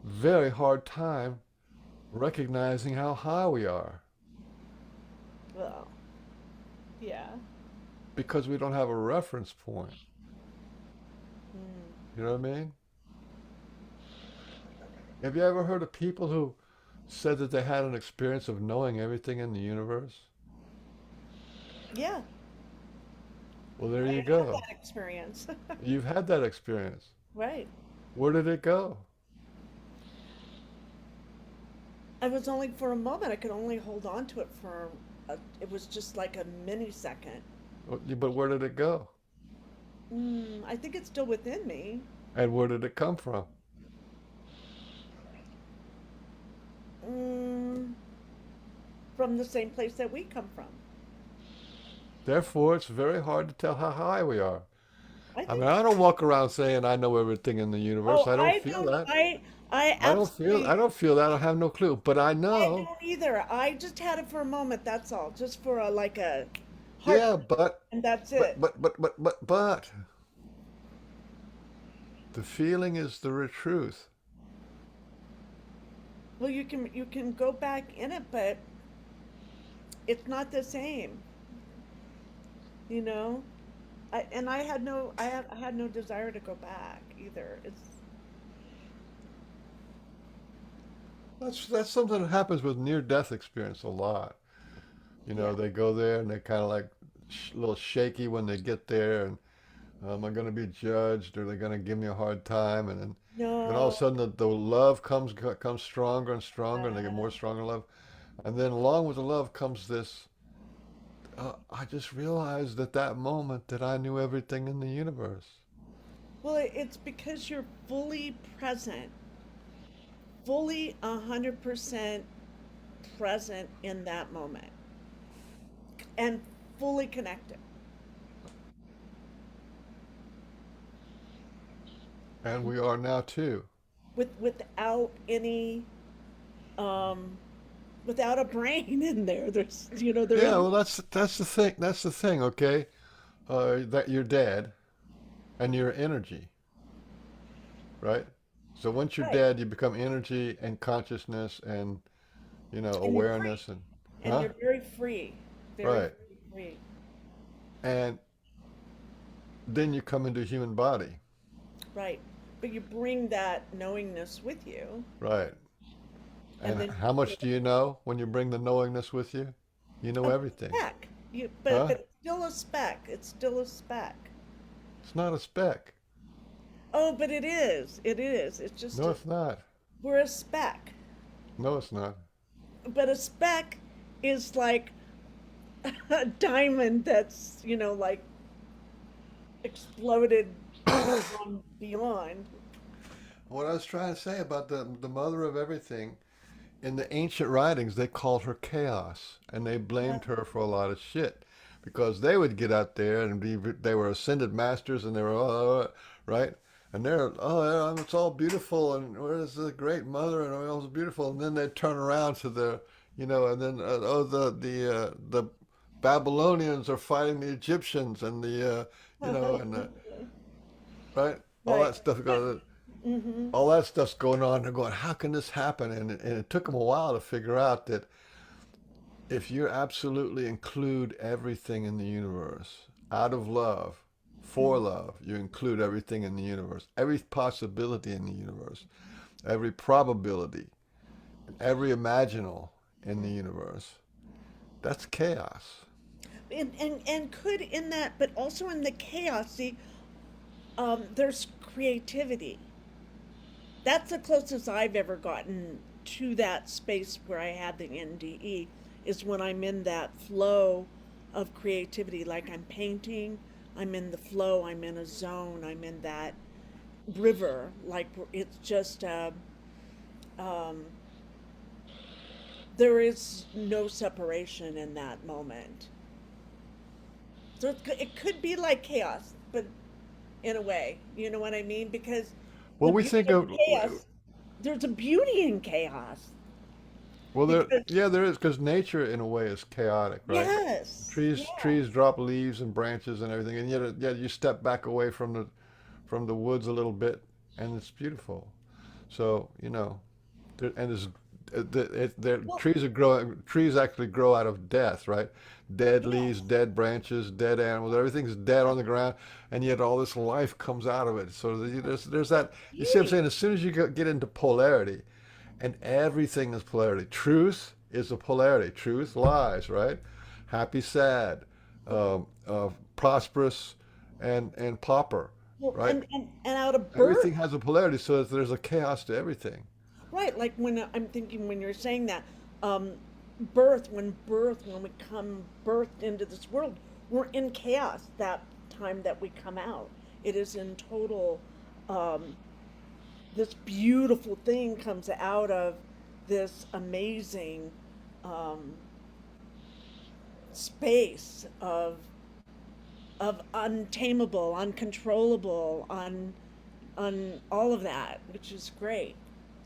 very hard time recognizing how high we are. Well, yeah. because we don't have a reference point. Mm. You know what I mean? Have you ever heard of people who said that they had an experience of knowing everything in the universe? Yeah, Well, there I you had go. that experience. You've had that experience. Right. Where did it go? I was only for a moment. I could only hold on to it for it was just like a mini second. But where did it go? I think it's still within me. And where did it come from? Mm, from the same place that we come from. Therefore, it's very hard to tell how high we are. I I mean, think. I don't walk around saying I know everything in the universe. Oh, I don't I feel don't. that. I I absolutely. don't feel that. I have no clue. But I I know. don't either. I just had it for a moment. That's all. Just for a like a heart, Yeah, and that's but, it. but, but, but, but, but, the feeling is the truth. Well, you can go back in it, but it's not the same. You know. I had no desire to go back either. It's That's something that happens with near-death experience a lot. You know, yeah. they go there and they're kind of like a little shaky when they get there, and am I going to be judged? Or are they going to give me a hard time? And then all of a No. sudden the love comes stronger and stronger, and they get Uh, more stronger love. And then along with the love comes this. I just realized at that moment that I knew everything in the universe. well, it's because you're fully present, fully 100% present in that moment, and fully connected And we are now too. without any um, without a brain in there. There Yeah, isn't. well, that's the thing. That's the thing. Okay, that you're dead and you're energy, right? So once you're Right, dead, you become energy and consciousness and and you're free, awareness and and huh? you're very free, very Right. very free. And then you come into a human body, Right, but you bring that knowingness with you, right? and And then how much do you know when you bring the knowingness with you? You know a everything, speck. huh? But it's still a speck. It's still a speck. It's not a speck. Oh, but it is. It is. It's just No, it's not. we're a speck. No, it's not. But a speck is like a diamond that's, like exploded beyond. What I was trying to say about the mother of everything, in the ancient writings, they called her chaos, and they Uh, blamed her for a lot of shit because they would get out there and they were ascended masters, and they were right, and they're it's all beautiful, and where's the great mother, and all beautiful, and then they'd turn around to the and then the Babylonians are fighting the Egyptians, and the and the right, all right. that stuff But, goes. hmm All that stuff's going on. They're going, how can this happen? And it took them a while to figure out that if you absolutely include everything in the universe out of love, for love, you include everything in the universe, every possibility in the universe, every probability, every imaginal in the universe. That's chaos. and could in that, but also in the chaos, see, there's creativity. That's the closest I've ever gotten to that space where I had the NDE is when I'm in that flow of creativity. Like I'm painting, I'm in the flow, I'm in a zone, I'm in that river. Like it's just, um, there is no separation in that moment. So it could be like chaos, but in a way, you know what I mean? Because Well, the we beauty think of of, chaos, there's a beauty in chaos. well, Because yeah, there is, because nature in a way is chaotic, right? yes, Trees yeah, trees drop leaves and branches and everything, and yet you step back away from the woods a little bit, and it's beautiful. So, and there's Well, trees are growing. Trees actually grow out of death, right? Dead leaves, yes, dead branches, dead animals. Everything's dead on the ground, and yet all this life comes out of it. So there's that. that's You see what I'm beauty. saying? As soon as you get into polarity, and everything is polarity. Truth is a polarity. Truth, lies, right? Happy, sad, prosperous, and pauper, Well, right? and out of Everything birth, has a polarity, so there's a chaos to everything. right? Like when I'm thinking when you're saying that, um, birth, when we come birthed into this world, we're in chaos that time that we come out. It is in total, um, this beautiful thing comes out of this amazing um, space of untamable, uncontrollable, on all of that, which is great.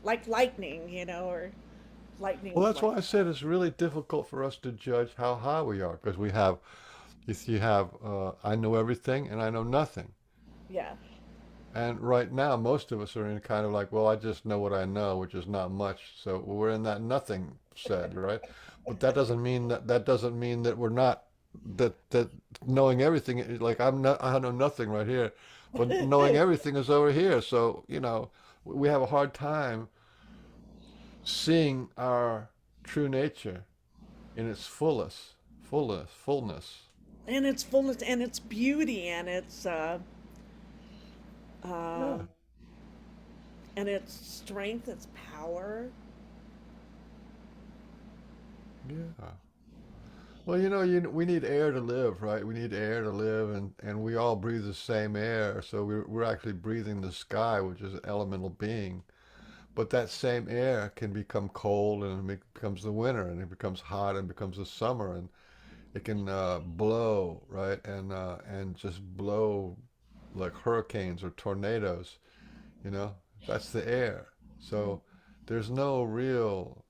Like lightning, or Well, lightning's that's like why I that. said it's really difficult for us to judge how high we are because we have, if you have, I know everything and I know nothing. Yeah. And right now, most of us are in kind of like, well, I just know what I know, which is not much. So we're in that nothing set, right? But that doesn't mean that we're not that knowing everything. Like I know nothing right here, but knowing everything is over here. So we have a hard time seeing our true nature in its fullness. And its fullness and its beauty uh, Yeah, and its strength, its power. yeah. Well, we need air to live, right? We need air to live, and we all breathe the same air. So we're actually breathing the sky, which is an elemental being. But that same air can become cold, and it becomes the winter, and it becomes hot, and becomes the summer, and it can blow, right? And just blow like hurricanes or tornadoes. You know, that's the air. Mm. So there's no real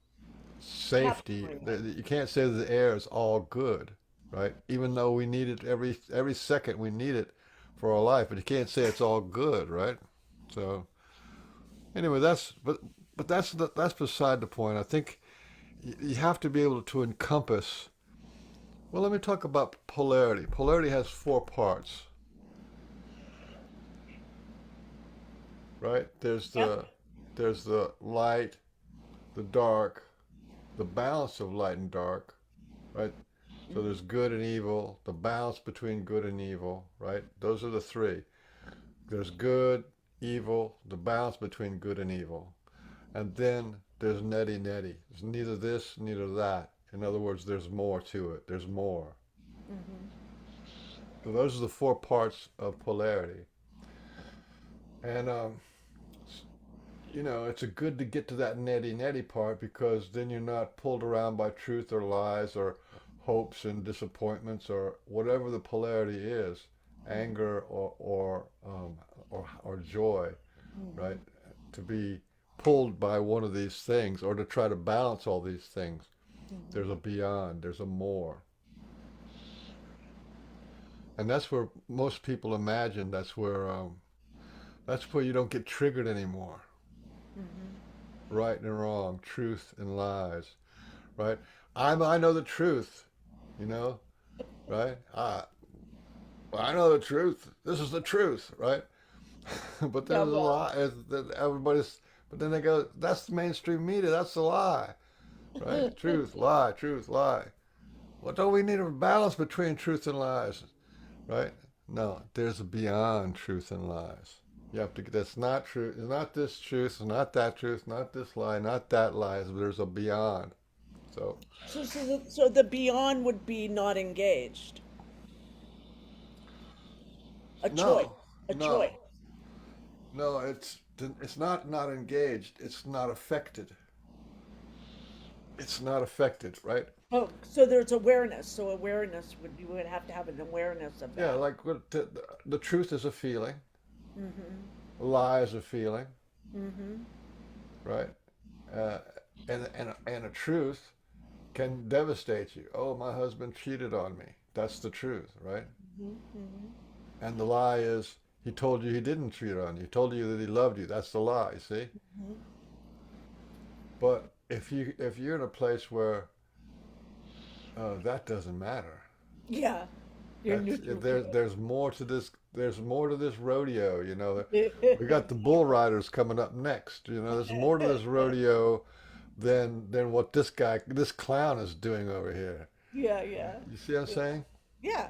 safety. Capturing it. You can't say that the air is all good, right? Even though we need it every second, we need it for our life, but you can't say it's all good, right? So anyway, that's beside the point. I think you have to be able to encompass. Well, let me talk about polarity. Polarity has four parts, right? Yep. There's the light, the dark, the balance of light and dark, right? So Mhm. there's good and evil, the balance between good and evil, right? Those are the three. There's good, evil, the balance between good and evil. And then there's neti neti. It's neither this, neither that. In other words, there's more to it. There's more. Mhm. So those are the four parts of polarity. And it's a good to get to that neti neti part because then you're not pulled around by truth or lies or hopes and disappointments or whatever the polarity is, anger or joy, right? Mhm. To be pulled by one of these things or to try to balance all these things. There's Mhm. a beyond, there's a more. And that's where most people imagine that's where you don't get triggered anymore. Mhm. Right and wrong, truth and lies, right? I know the truth, you know, right? I know the truth. This is the truth, right? But Yeah. there's a Well. lie. That everybody's. But then they go, that's the mainstream media. That's the lie, right? Truth, lie, truth, lie. Well, don't we need a balance between truth and lies, right? No, there's a beyond truth and lies. You have to. That's not true. It's not this truth. It's not that truth. Not this lie. Not that lie. There's a beyond. So So the beyond would be not engaged. A choice. no, A choice. no, no. It's not engaged. It's not affected. It's not affected, right? Oh, so there's awareness. So awareness would you would have to have an awareness of Yeah, that. like the truth is a feeling. Mhm. A lie is a feeling, Mhm. right? Uh, and a truth can devastate you. Oh, my husband cheated on me. That's the truth, right? Mhm. Mhm. And the lie is he told you he didn't cheat on you. He told you that he loved you. That's the lie, see? Mhm. But if you're in a place where that doesn't matter, Yeah, you're neutral to there's more to this. There's more to this rodeo. We it. got the bull riders coming up next. There's more to this rodeo than what this clown is doing over here. Yeah, yeah, You see what I'm yeah, saying? yeah,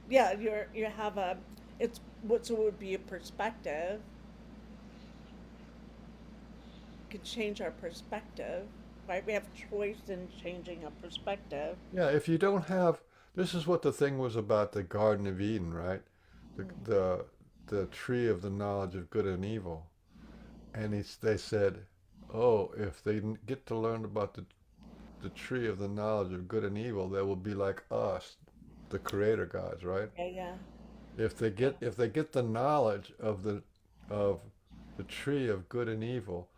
yeah. You have a it's what would be a perspective could change our perspective, right? We have choice in changing a perspective. Yeah. If you don't have, this is what the thing was about the Garden of Eden, right? The Mm. the the tree of the knowledge of good and evil. And they said, oh, if they get to learn about the tree of the knowledge of good and evil, they will be like us, the creator gods, right? Yeah, yeah, If they get the knowledge of the tree of good and evil,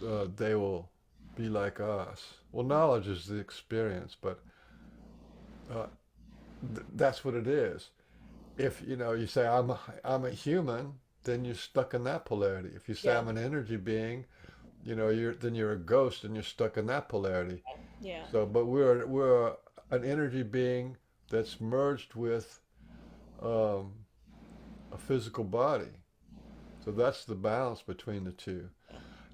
they will be like us. Well, knowledge is the experience, but uh, that's what it is. If you say I'm a human, then you're stuck in that polarity. If you say yeah, I'm an energy being, you're a ghost and you're stuck in that polarity. yeah. So, but we're an energy being that's merged with um, a physical body. So that's the balance between the two.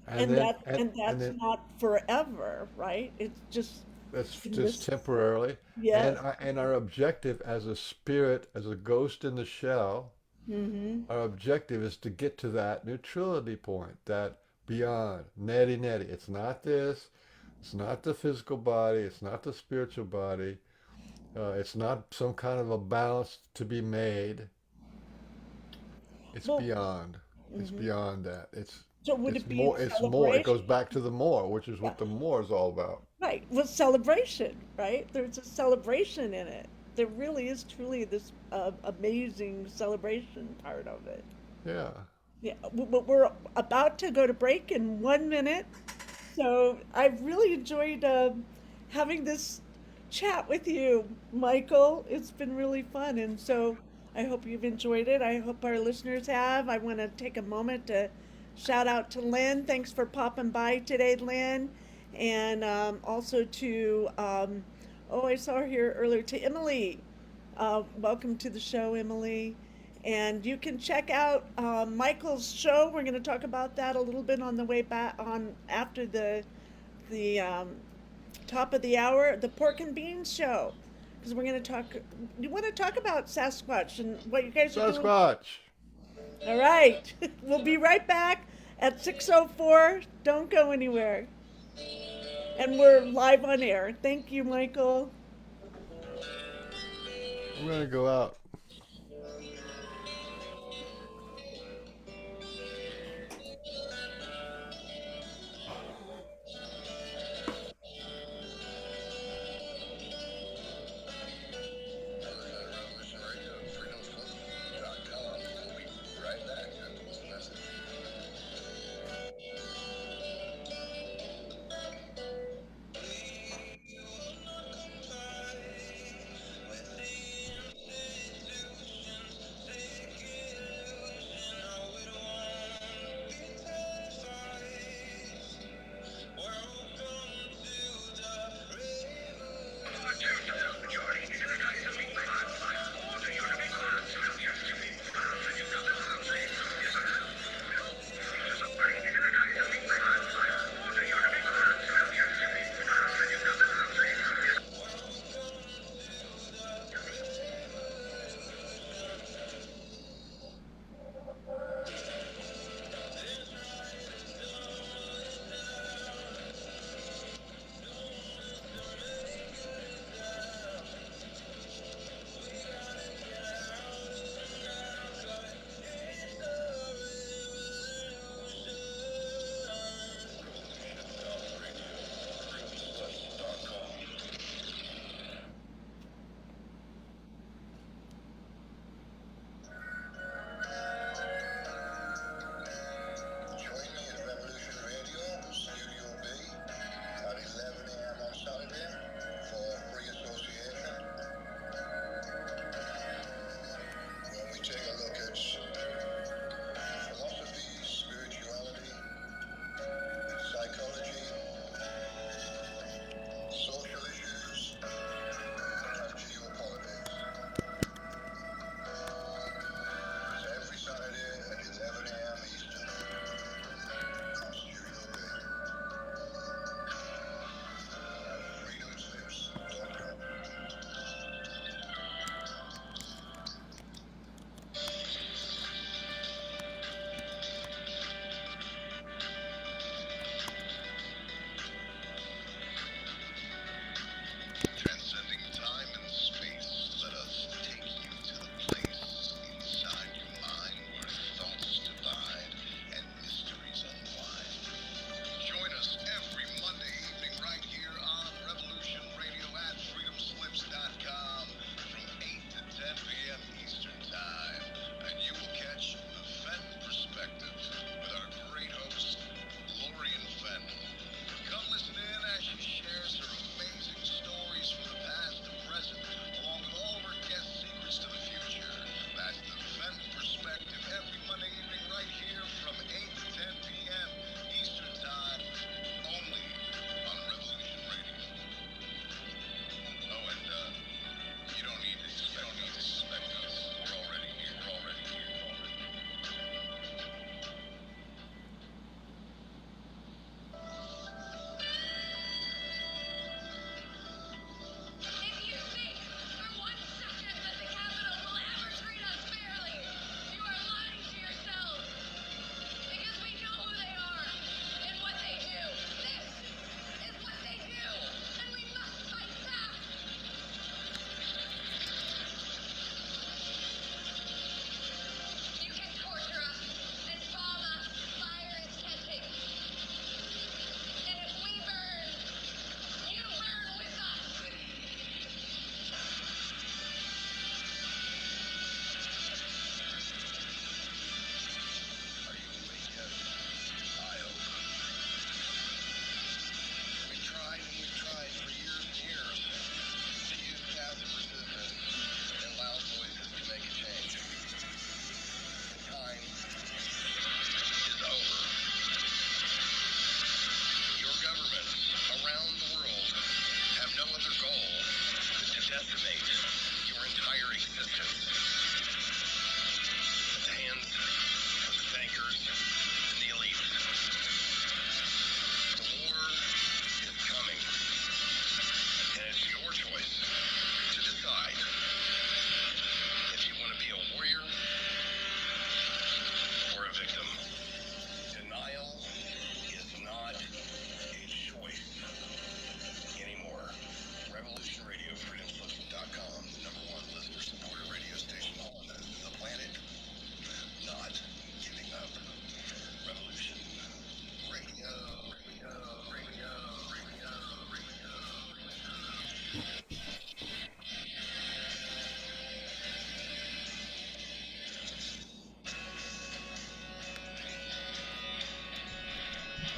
And And then that and and that's then not forever, right? It's just that's in just this. temporarily. Yes. And our objective as a spirit, as a ghost in the shell, Mm-hmm. our objective is to get to that neutrality point, that beyond neti neti. It's not this. It's not the physical body. It's not the spiritual body. It's not some kind of a balance to be made. It's Well, beyond. It's hmm beyond that. so would It's it be more. It's more. It celebration? goes back to the more, which is Yeah. what the more is all about. Right. Well, celebration, right? There's a celebration in it. There really is truly this amazing celebration part of it. Yeah. Yeah, but we're about to go to break in 1 minute. So I've really enjoyed having this chat with you, Michael. It's been really fun. And so I hope you've enjoyed it. I hope our listeners have. I want to take a moment to shout out to Lynn. Thanks for popping by today, Lynn. And also to, oh, I saw her here earlier, to Emily. Welcome to the show, Emily. And you can check out Michael's show. We're going to talk about that a little bit on the way back on after the top of the hour, the Pork and Beans show, because we're going to talk. You want to talk about Sasquatch and what you guys are doing? Sasquatch. All right, we'll be right back at 6:04. Don't go anywhere. And we're live on air. Thank you, Michael. I'm gonna go out. Revolution Radio, freedomslips.com. We'll be right back after this message.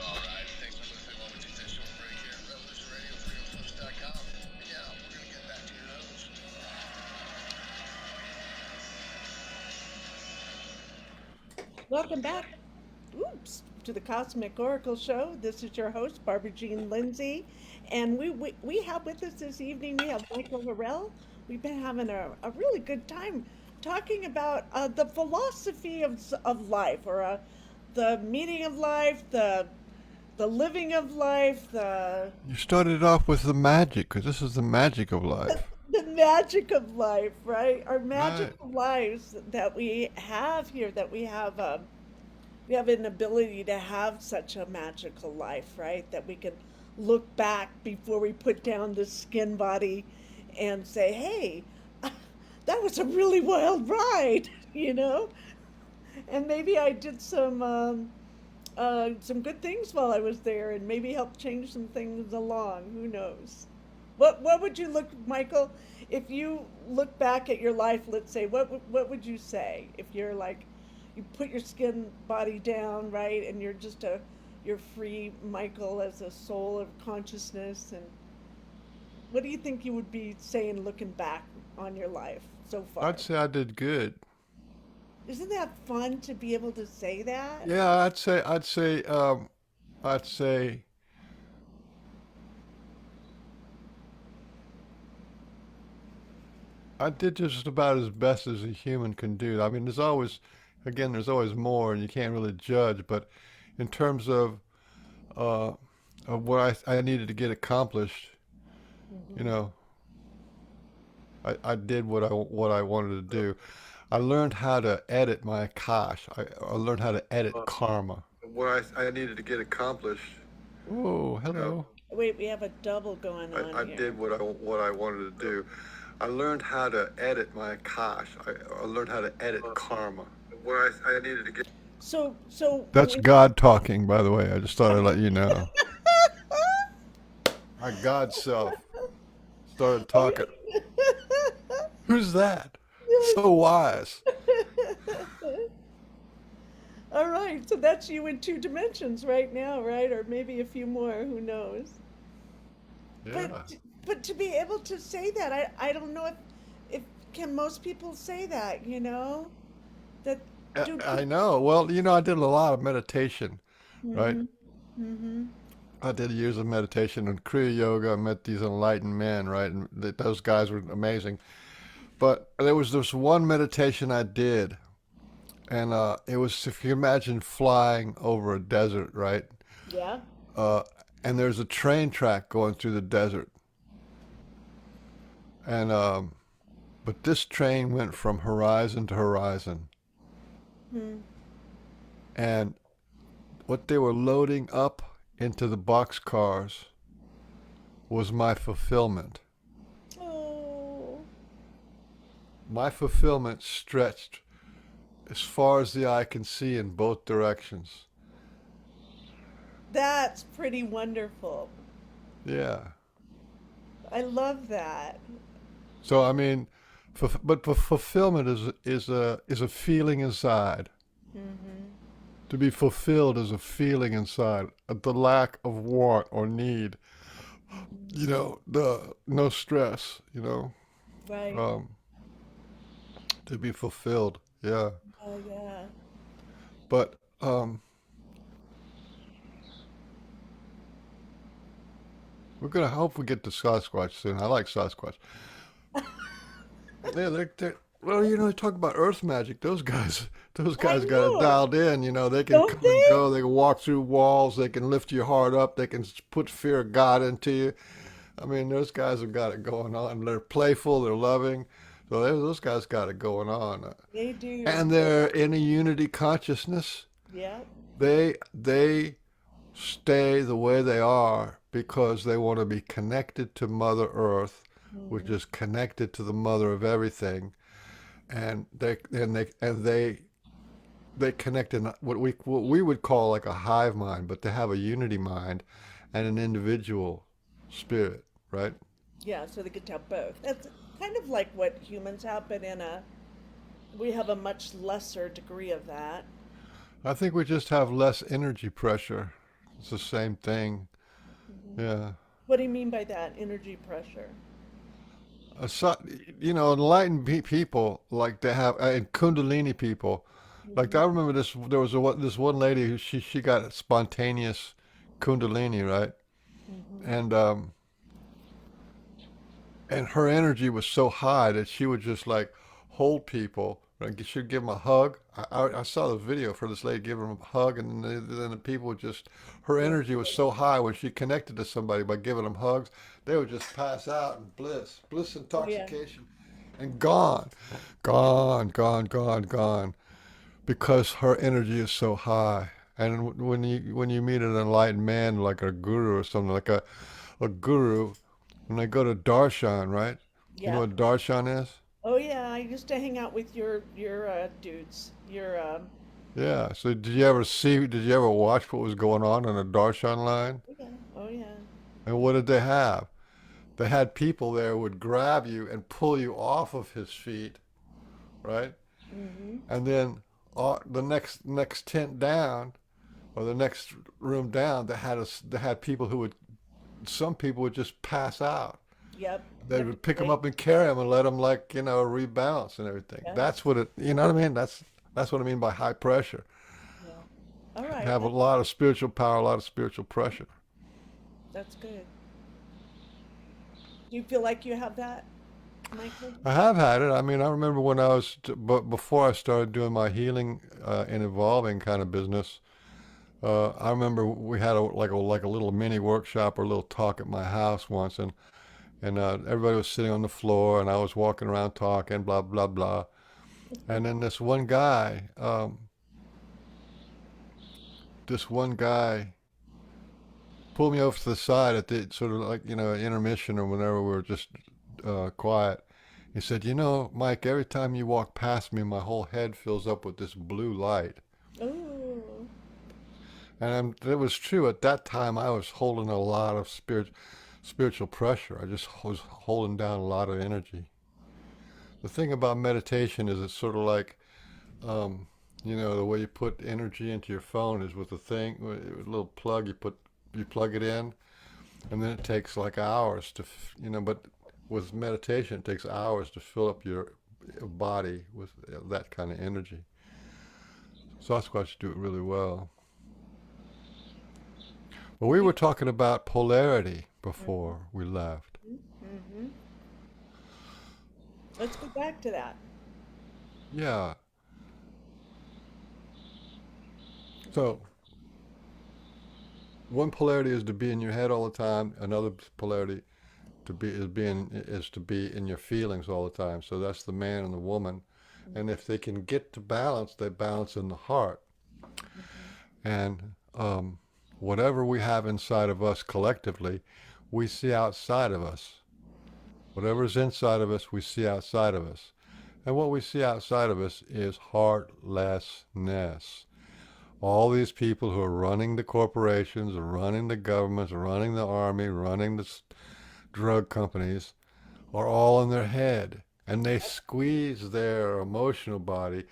All right, thanks for listening while we take that short break here at revolutionradio305.com. And now we're going to get back to your host. Welcome back. Oops, to the Cosmic Oracle Show. This is your host, Barbara Jean Lindsay. And we have with us this evening, we have Michael Harrell. We've been having a really good time talking about the philosophy of life, or the meaning of life, the living of life, You started off with the magic, because this is the magic of life. the magic of life, right? Our Right. magical lives that we have here, that we have an ability to have such a magical life, right? That we can look back before we put down this skin body and say, hey, that was a really wild ride, you know? And maybe I did some good things while I was there, and maybe helped change some things along. Who knows? What would you look, Michael, if you look back at your life? Let's say, what would you say if you're like, you put your skin body down, right, and you're free, Michael, as a soul of consciousness, and what do you think you would be saying looking back on your life so I'd far? say I did good. Isn't that fun to be able to say that? Yeah, I'd say I did just about as best as a human can do. I mean, there's always more, and you can't really judge. But in terms uh, of what I needed to get accomplished, you Hmm. know, I did what I wanted to do. I learned how to edit my Akash. I learned how to edit karma. What I needed to get accomplished, Oh, you know, Oh, hello. wait, we have a double going on I did here. what I wanted to do. I learned how to edit my Akash. I learned how to edit karma. What I needed to get. So That's when God talking, by the way. I just thought I'd let you know. My God self started Oh, talking. Who's that? yes. So wise. All right, so that's you in two dimensions right now, right? Or maybe a few more, who knows? Yeah. But to be able to say that, I don't know if can most people say that, you know? That do I people. know. Well, I did a lot of meditation, right? Mm-hmm. Mm-hmm. I did years of meditation and Kriya Yoga. I met these enlightened men, right? And those guys were amazing. But there was this one meditation I did, and it was, if you imagine flying over a desert, right? Yeah. Uh, and there's a train track going through the desert, and but this train went from horizon to horizon, Hmm. and what they were loading up into the box cars was my fulfillment. Oh, My fulfillment stretched as far as the eye can see in both directions. that's pretty wonderful. Yeah. I love that. So I mean, but fulfillment is a feeling inside. Mm-hmm. To be fulfilled is a feeling inside, the lack of want or need. Mm-hmm. The no stress. Right. Um, to be fulfilled. Yeah. Oh, yeah. But we're gonna hope we get to Sasquatch soon. I like Sasquatch. Yeah, they're well, they talk about Earth magic. Those I guys got it know. dialed in. They can Don't come and they? go. They can walk through walls. They can lift your heart up. They can put fear of God into you. I mean, those guys have got it going on. They're playful. They're loving. So those guys got it going on, They do. and they're in a unity consciousness. Yeah. They stay the way they are because they want to be connected to Mother Earth, which Hmm. is connected to the mother of everything, and they connect in what we would call like a hive mind, but they have a unity mind and an individual spirit, right? Yeah, so they get to have both. That's kind of like what humans have, but we have a much lesser degree of that. I think we just have less energy pressure It's the same thing. Yeah. What do you mean by that? Energy pressure. So, enlightened people like they have, and Kundalini people, like Hmm. I remember this. There was this one lady who she got spontaneous Kundalini, right? Hmm. And and her energy was so high that she would just like hold people. Like she'd give them a hug. I saw the video for this lady giving them a hug, and then the people would just, her Yeah. energy was so high when she connected to somebody by giving them hugs, they would just pass out in bliss Oh yeah. intoxication, and gone, gone, because her energy is so high. And when you meet an enlightened man like a guru or something like a guru, when they go to darshan, right? You know Yeah. what darshan is? Oh yeah. I used to hang out with your dudes. Your Yeah. So did you ever watch what was going on a darshan line? oh yeah. Oh yeah. And what did they have? They had people there who would grab you and pull you off of his feet, right? Hmm. And then the next tent down or the next room down, they had people who would, some people would just pass out. Yep. They Have to would pick them wait. up and carry them and let them like rebalance and everything. Yeah. That's what it. You know what I mean? That's what I mean by high pressure. Yeah. All You right. have a lot of spiritual power, a lot of spiritual pressure. That's good. Do you feel like you have that, Michael? I have had it. I mean, I remember when but before I started doing my healing and evolving kind of business. I remember we had like a little mini workshop or a little talk at my house once, and everybody was sitting on the floor, and I was walking around talking, blah blah blah. And then this one guy pulled me over to the side at the sort of like intermission or whenever we were just quiet. He said, Mike, every time you walk past me, my whole head fills up with this blue light. Oh. And it was true. At that time, I was holding a lot of spiritual pressure. I just was holding down a lot of energy. The thing about meditation is it's sort of like, um, the way you put energy into your phone is with a thing, with a little plug. You plug it in, and then it takes like hours but with meditation, it takes hours to fill up your body with that kind of energy. So that's why you do it really well. Well, we were talking about polarity before we left. Mm-hmm. Let's go back to that. Yeah. So one polarity is to be in your head all the time. Another polarity is to be in your feelings all the time. So that's the man and the woman. And if they can get to balance, they balance in the heart. Hmm. And whatever we have inside of us collectively, we see outside of us. Whatever's inside of us, we see outside of us. And what we see outside of us is heartlessness. All these people who are running the corporations, running the governments, running the army, running the drug companies, are all in their head. And they squeeze their emotional body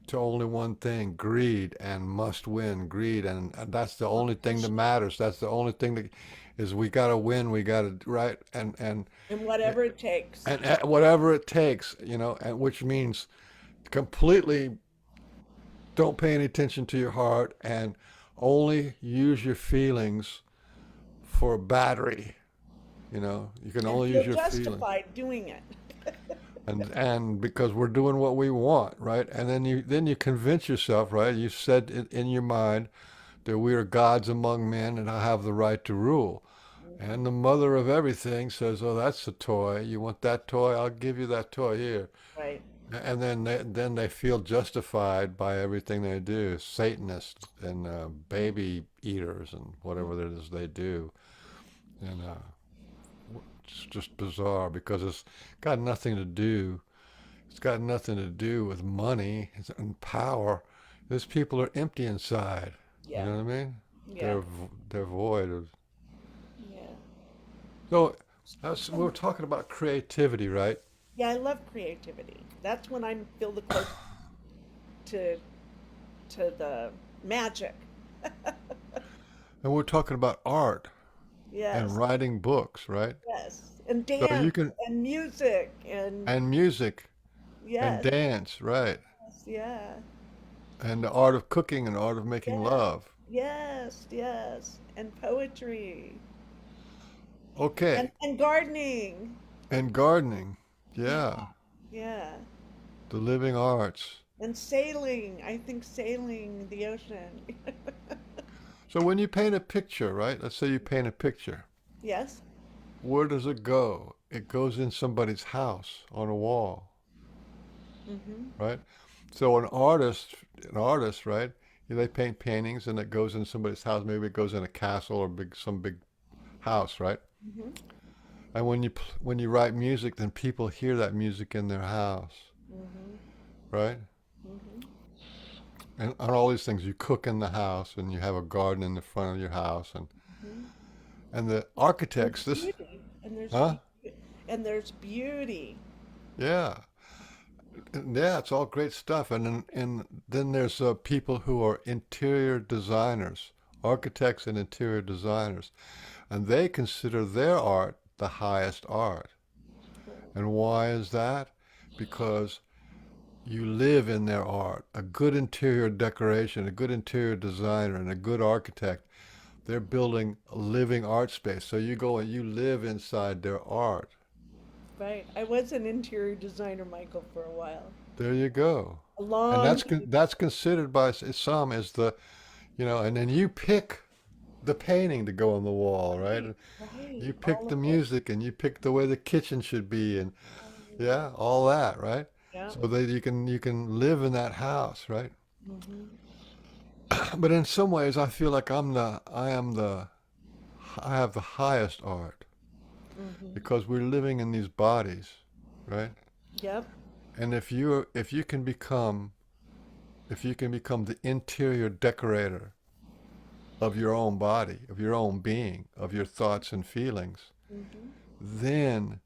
to only one thing, greed and must win, greed. And that's the only thing that matters. That's the only thing that is, we got to win, we got to, right? And whatever it takes. And whatever it takes, and which means completely don't pay any attention to your heart and only use your feelings for a battery. You can And only feel use your feelings. justified doing it. And because we're doing what we want, right? And then you convince yourself, right? You said in your mind that we are gods among men and I have the right to rule. Hmm. And the mother of everything says, "Oh, that's a toy. You want that toy? I'll give you that toy here." Right. And then they feel justified by everything they do. Satanists and baby eaters and whatever it is they do, and it's just bizarre because it's got nothing to do. It's got nothing to do with money and power. These people are empty inside. You Yeah. know what I mean? Yeah. They're void of. Yeah. So we were talking about creativity, right? Yeah, I love creativity. That's when I feel the close to to the magic. And we're talking about art and Yes, writing books, right? yes. And So you dance can, and music and and music and yes, dance, right? yeah, And the art of cooking and the art of making yeah, love. yes, yes. And poetry Okay. and gardening. And gardening. Yeah, Yeah. yeah. The living arts. And sailing. I think sailing the ocean. So when you paint a picture, right? Let's say you paint a picture. Yes. Where does it go? It goes in somebody's house on a wall, Mm-hmm. right? So an artist, right? They paint paintings and it goes in somebody's house. Maybe it goes in a castle or some big house, right? Mm-hmm. And when you write music, then people hear that music in their house, Mm-hmm. right? Mm-hmm. And all these things. You cook in the house, and you have a garden in the front of your house, Mm-hmm. and the There's architects. This, beauty. And there's huh? beauty. And there's beauty. Yeah, yeah. It's all great stuff. And then there's people who are interior designers, architects and interior designers, and they consider their art the highest art. And why is that? Because you live in their art. A good interior decoration, a good interior designer, and a good architect, they're building a living art space. So you go and you live inside their art. Right. I was an interior designer, Michael, for a while. There you go. A And long time. that's considered by some as and then you pick the painting to go on the wall, right? Right. And Right. you pick All the of it. music and you pick the way the kitchen should be and Um, yeah, all that, right? yeah. So that you can live in that house, right? Mm-hmm. But in some ways, I feel like I have the highest art Mm-hmm. because we're living in these bodies, right? Yep. And if you can become the interior decorator of your own body, of your own being, of your thoughts and feelings, Mm-hmm. then,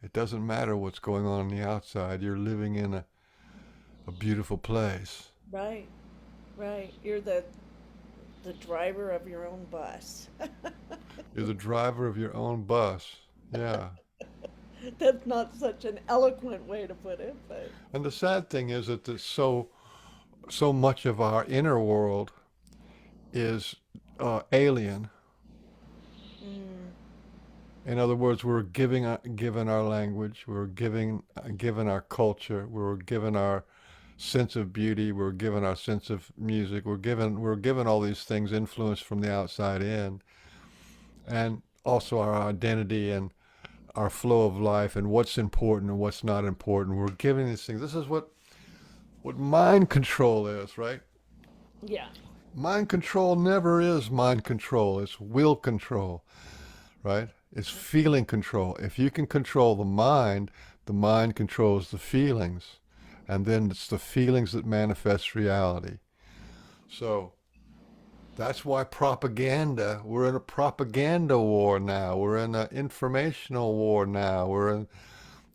it doesn't matter what's going on the outside. You're living in a beautiful place. Right. Right. You're the driver of your own bus. You're the driver of your own bus. Yeah. That's not such an eloquent way to put it, but And the sad thing is that so much of our inner world is alien. mm, In other words, we're given our language, we're given our culture, we're given our sense of beauty, we're given our sense of music, we're given all these things influenced from the outside in, and also our identity and our flow of life and what's important and what's not important. We're given these things. This is what mind control is, right? yeah. Mind control never is mind control. It's will control, right? It's feeling control. If you can control the mind controls the feelings. And then it's the feelings that manifest reality. So that's why we're in a propaganda war now. We're in an informational war now.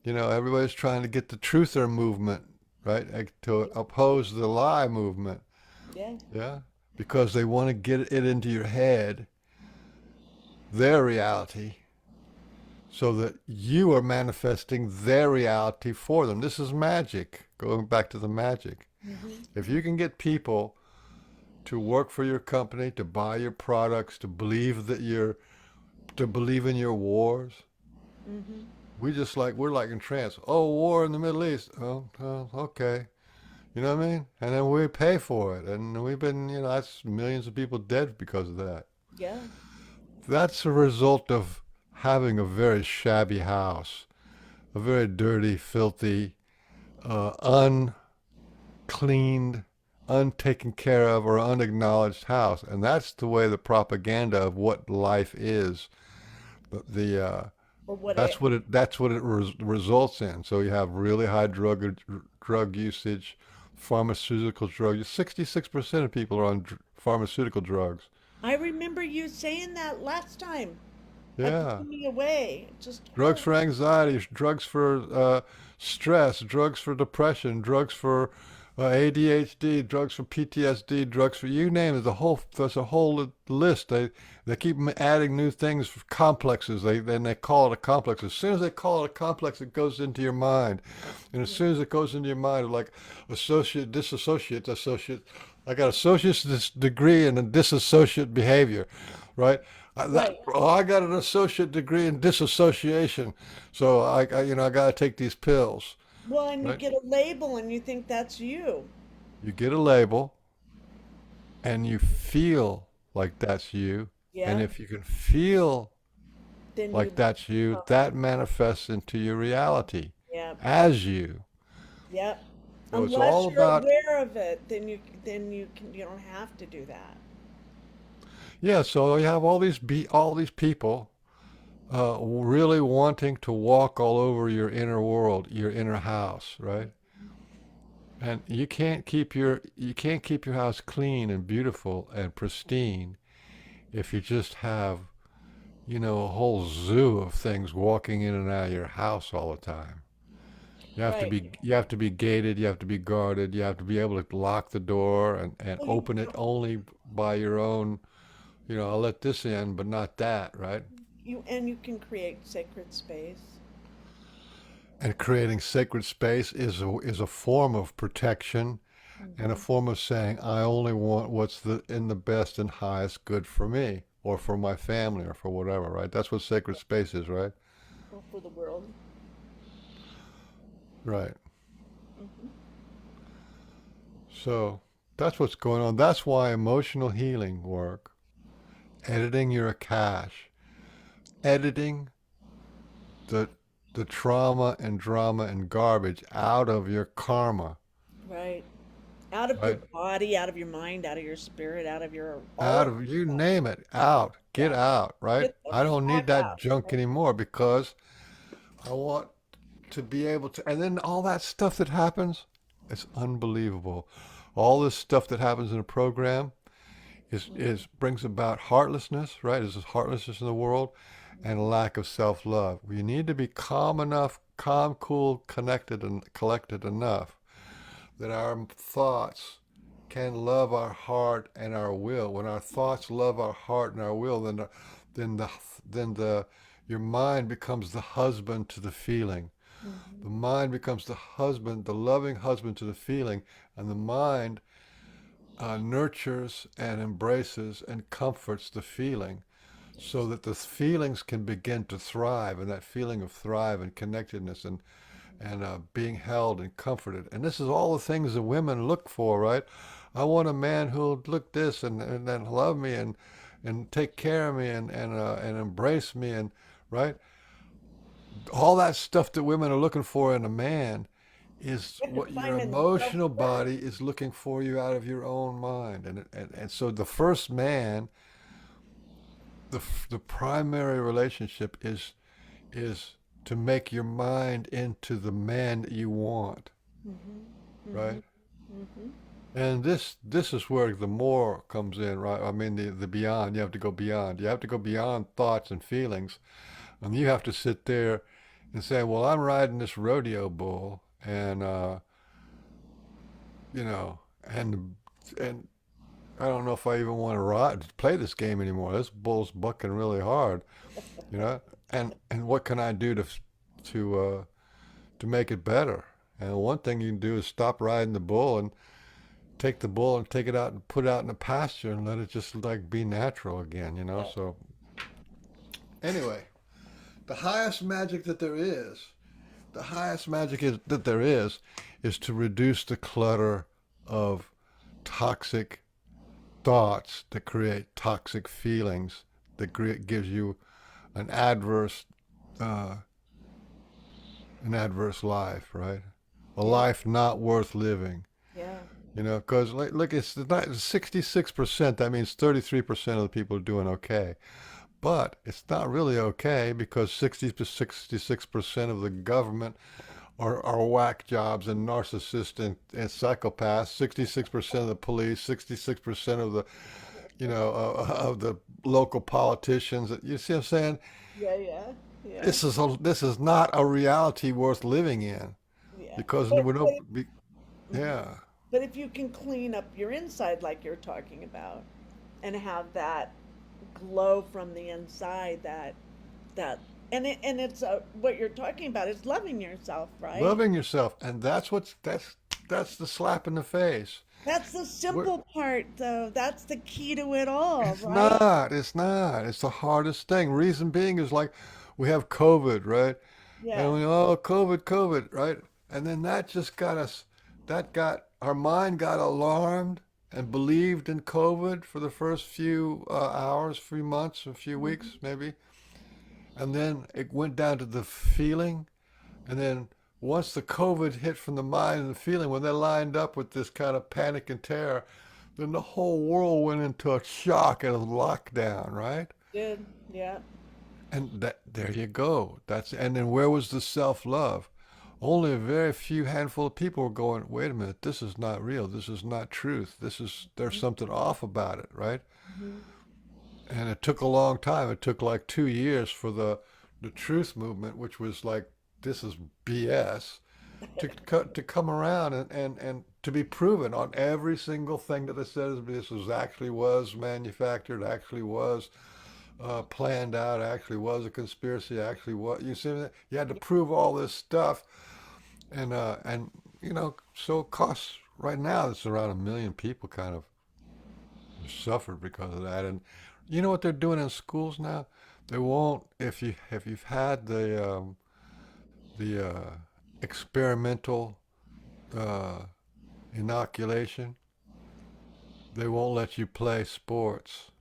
Everybody's trying to get the truther movement, right? To oppose the lie movement. Yeah. Yeah. Because they want to get it into your head, their reality, so that you are manifesting their reality for them. This is magic, going back to the magic. Mm-hmm. If you can get people to work for your company, to buy your products, to believe in your wars, Mm-hmm. we're like in trance. Oh, war in the Middle East. Oh, okay. You know what I mean? And then we pay for it. And we've been, that's millions of people dead because of that. Yeah. That's a result of having a very shabby house, a very dirty, filthy, uncleaned, untaken care of, or unacknowledged house. And that's the way the propaganda of what life is. The Or what I that's what it results in. So you have really high drug usage, pharmaceutical drugs. 66% of people are on pharmaceutical drugs. I remember you saying that last time. That Yeah. blew me away. Just Drugs for anxiety, drugs for stress, drugs for depression, drugs for ADHD, drugs for PTSD, drugs for you name it. There's a whole list. They keep adding new things for complexes. They call it a complex. As soon as they call it a complex, it goes into your mind, and as soon as it goes into your mind, like associate, disassociate, associate. I got associate's degree in disassociate behavior, right? Right. I got an associate degree in disassociation, so I got to take these pills, Well, and you right? get a label and you think that's you. You get a label, and you feel like that's you. And Yeah. if you can feel Then like you, that's you, that manifests into your reality yeah, as you. yeah. So it's Unless all you're about, aware of it, you don't have to do that. yeah, so you have all these people really wanting to walk all over your inner world, your inner house, right? And you can't keep your house clean and beautiful and pristine if you just have, a whole zoo of things walking in and out of your house all the time. Right. You have to be gated, you have to be guarded, you have to be able to lock the door and Well, open it only by your own, I'll let this in, but not that, right? you can create sacred space. And creating sacred space is a form of protection and a Hmm. form of saying, I only want what's in the best and highest good for me or for my family or for whatever, right? That's what sacred space is, right? Or for the world. Right. Hmm. So that's what's going on. That's why emotional healing work, editing your Akash, editing the the trauma and drama and garbage out of your karma, Right. Out of your right? body, out of your mind, out of your spirit, out of your all Out of of your you stuff. name it, out, get Yeah. out, right? Get the I don't need fuck that out. junk anymore because I want to be able to. And then all that stuff that happens, it's unbelievable. All this stuff that happens in a program is brings about heartlessness, right? There's this heartlessness in the world and a lack of self-love. We need to be calm enough, calm, cool, connected, and collected enough that our thoughts can love our heart and our will. When our thoughts love our heart and our will, then the then the your mind becomes the husband to the feeling. The Hmm. mind becomes the husband, the loving husband to the feeling, and the mind nurtures and embraces and comforts the feeling so that the feelings can begin to thrive, and that feeling of thrive and connectedness and being held and comforted. And this is all the things that women look for, right? I want a man who'll look this and then love me and take care of me and embrace me and right all that stuff that women are looking for in a man is You have to what your find in yourself emotional first. body is looking for you out of your own mind and so the first man the primary relationship is to make your mind into the man that you want, Hmm. Hmm. right? Hmm. And this is where the more comes in, right? I mean the beyond. You have to go beyond. You have to go beyond thoughts and feelings, and you have to sit there and say, "Well, I'm riding this rodeo bull, and you know, and I don't know if I even want to play this game anymore. This bull's bucking really hard, you know. And what can I do to to make it better?" And one thing you can do is stop riding the bull and take the bull and take it out and put it out in the pasture and let it just like be natural again, you know? Yeah. So, anyway, the highest magic that there is, the highest magic that there is to reduce the clutter of toxic thoughts that create toxic feelings that gives you an adverse, uh, an adverse life, right? A Yeah. life not worth living. Yeah. Because look, it's not 66%. That means 33% of the people are doing okay. But it's not really okay because 60 to 66% of the government are whack jobs and narcissists and psychopaths. 66% of the police, 66% of the of the local politicians. You see what I'm saying? Yeah. Yeah. Yeah. This is not a reality worth living in Yeah. because But, we but don't. mhm. Yeah. But if you can clean up your inside like you're talking about and have that glow from the inside, that and it's what you're talking about is loving yourself, right? Loving yourself, and that's the slap in the face. That's the We're, simple part, though. That's the key to it all, it's right? not. It's not. It's the hardest thing. Reason being is like we have COVID, right? And Yeah. we oh COVID, COVID, right? And then that just got us. That got our mind got alarmed and believed in COVID for the first few hours, few months, a few weeks, Mhm. maybe. And then it went down to the feeling. And then once the COVID hit from the mind and the feeling, when they lined up with this kind of panic and terror, then the whole world went into a shock and a lockdown, right? Did. Yeah. And that there you go. That's and then where was the self-love? Only a very few handful of people were going, wait a minute, this is not real. This is not truth. There's something off about it, right? Hmm. And it took a long time. It took like 2 years for the truth movement, which was like, this is BS, to come around and to be proven on every single thing that they said this was actually was manufactured, actually was planned out, actually was a conspiracy, actually what you see you had to prove all this stuff, and so it costs right now it's around 1 million people kind of suffered because of that. And you know what they're doing in schools now? They won't if you've had the experimental uh, inoculation, they won't let you play sports.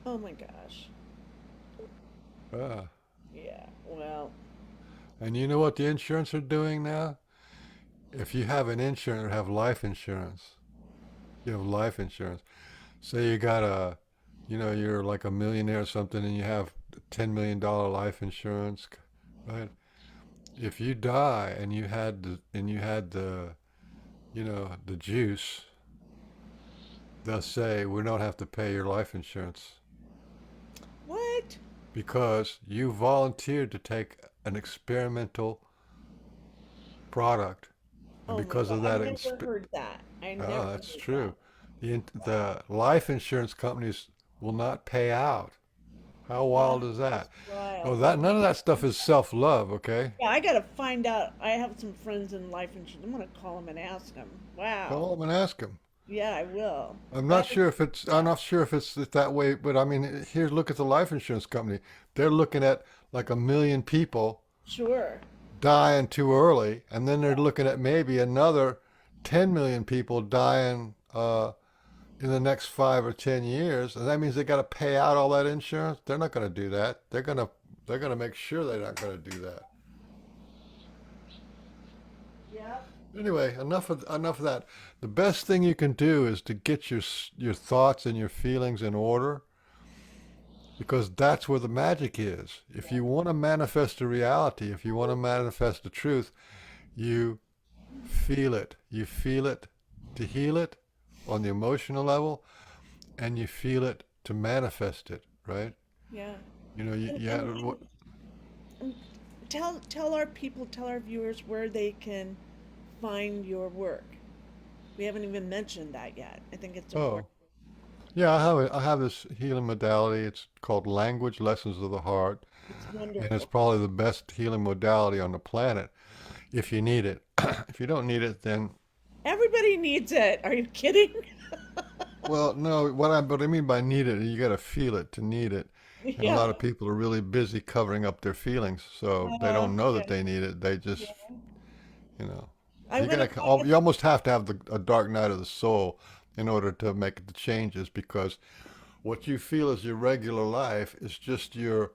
Oh my gosh. Uh, Yeah. Well. and you know what the insurance are doing now? If you have an insurance or have life insurance, you have life insurance. Say you got you're like a millionaire or something, and you have $10 million life insurance, right? If you die and you had the juice, they'll say we don't have to pay your life insurance What? because you volunteered to take an experimental product, and Oh my because God. of I that never heard that. I never oh, that's heard that. true. The life insurance companies will not pay out. How wild is That's that? Oh, wild. that none of that stuff is self-love, okay? Yeah, I gotta find out. I have some friends in life insurance. I'm gonna call them and ask them. Wow. Call them and ask them. Yeah, I will. I'm not That is, sure if it's I'm yeah, not sure if it's that way, but I mean, here, look at the life insurance company. They're looking at like 1 million people sure. dying too early, and then they're Yeah. looking at maybe another 10 million people dying in the next 5 or 10 years, and that means they got to pay out all that insurance. They're not going to do that. They're gonna make sure they're not going to do that. Yep. Anyway, enough of that. The best thing you can do is to get your thoughts and your feelings in order, because that's where the magic is. If Yeah. you want to manifest a reality, if you want to manifest the truth, you feel it. You feel it to heal it on the emotional level, and you feel it to manifest it, right? Yeah. You know, And, you had and, and, and tell our people, tell our viewers where they can find your work. We haven't even mentioned that yet. I think it's oh important. yeah, I have this healing modality. It's called Language Lessons of the Heart, It's and it's wonderful. probably the best healing modality on the planet if you need it. If you don't need it, then Everybody needs it. Are you kidding? well, no. What I mean by need it, you got to feel it to need it. And a Yeah. lot of people are really busy covering up their feelings, so they don't know Yeah. that they need it. They Yeah. just, you know, I'm gonna. you almost have to have a dark night of the soul in order to make the changes, because what you feel as your regular life is just you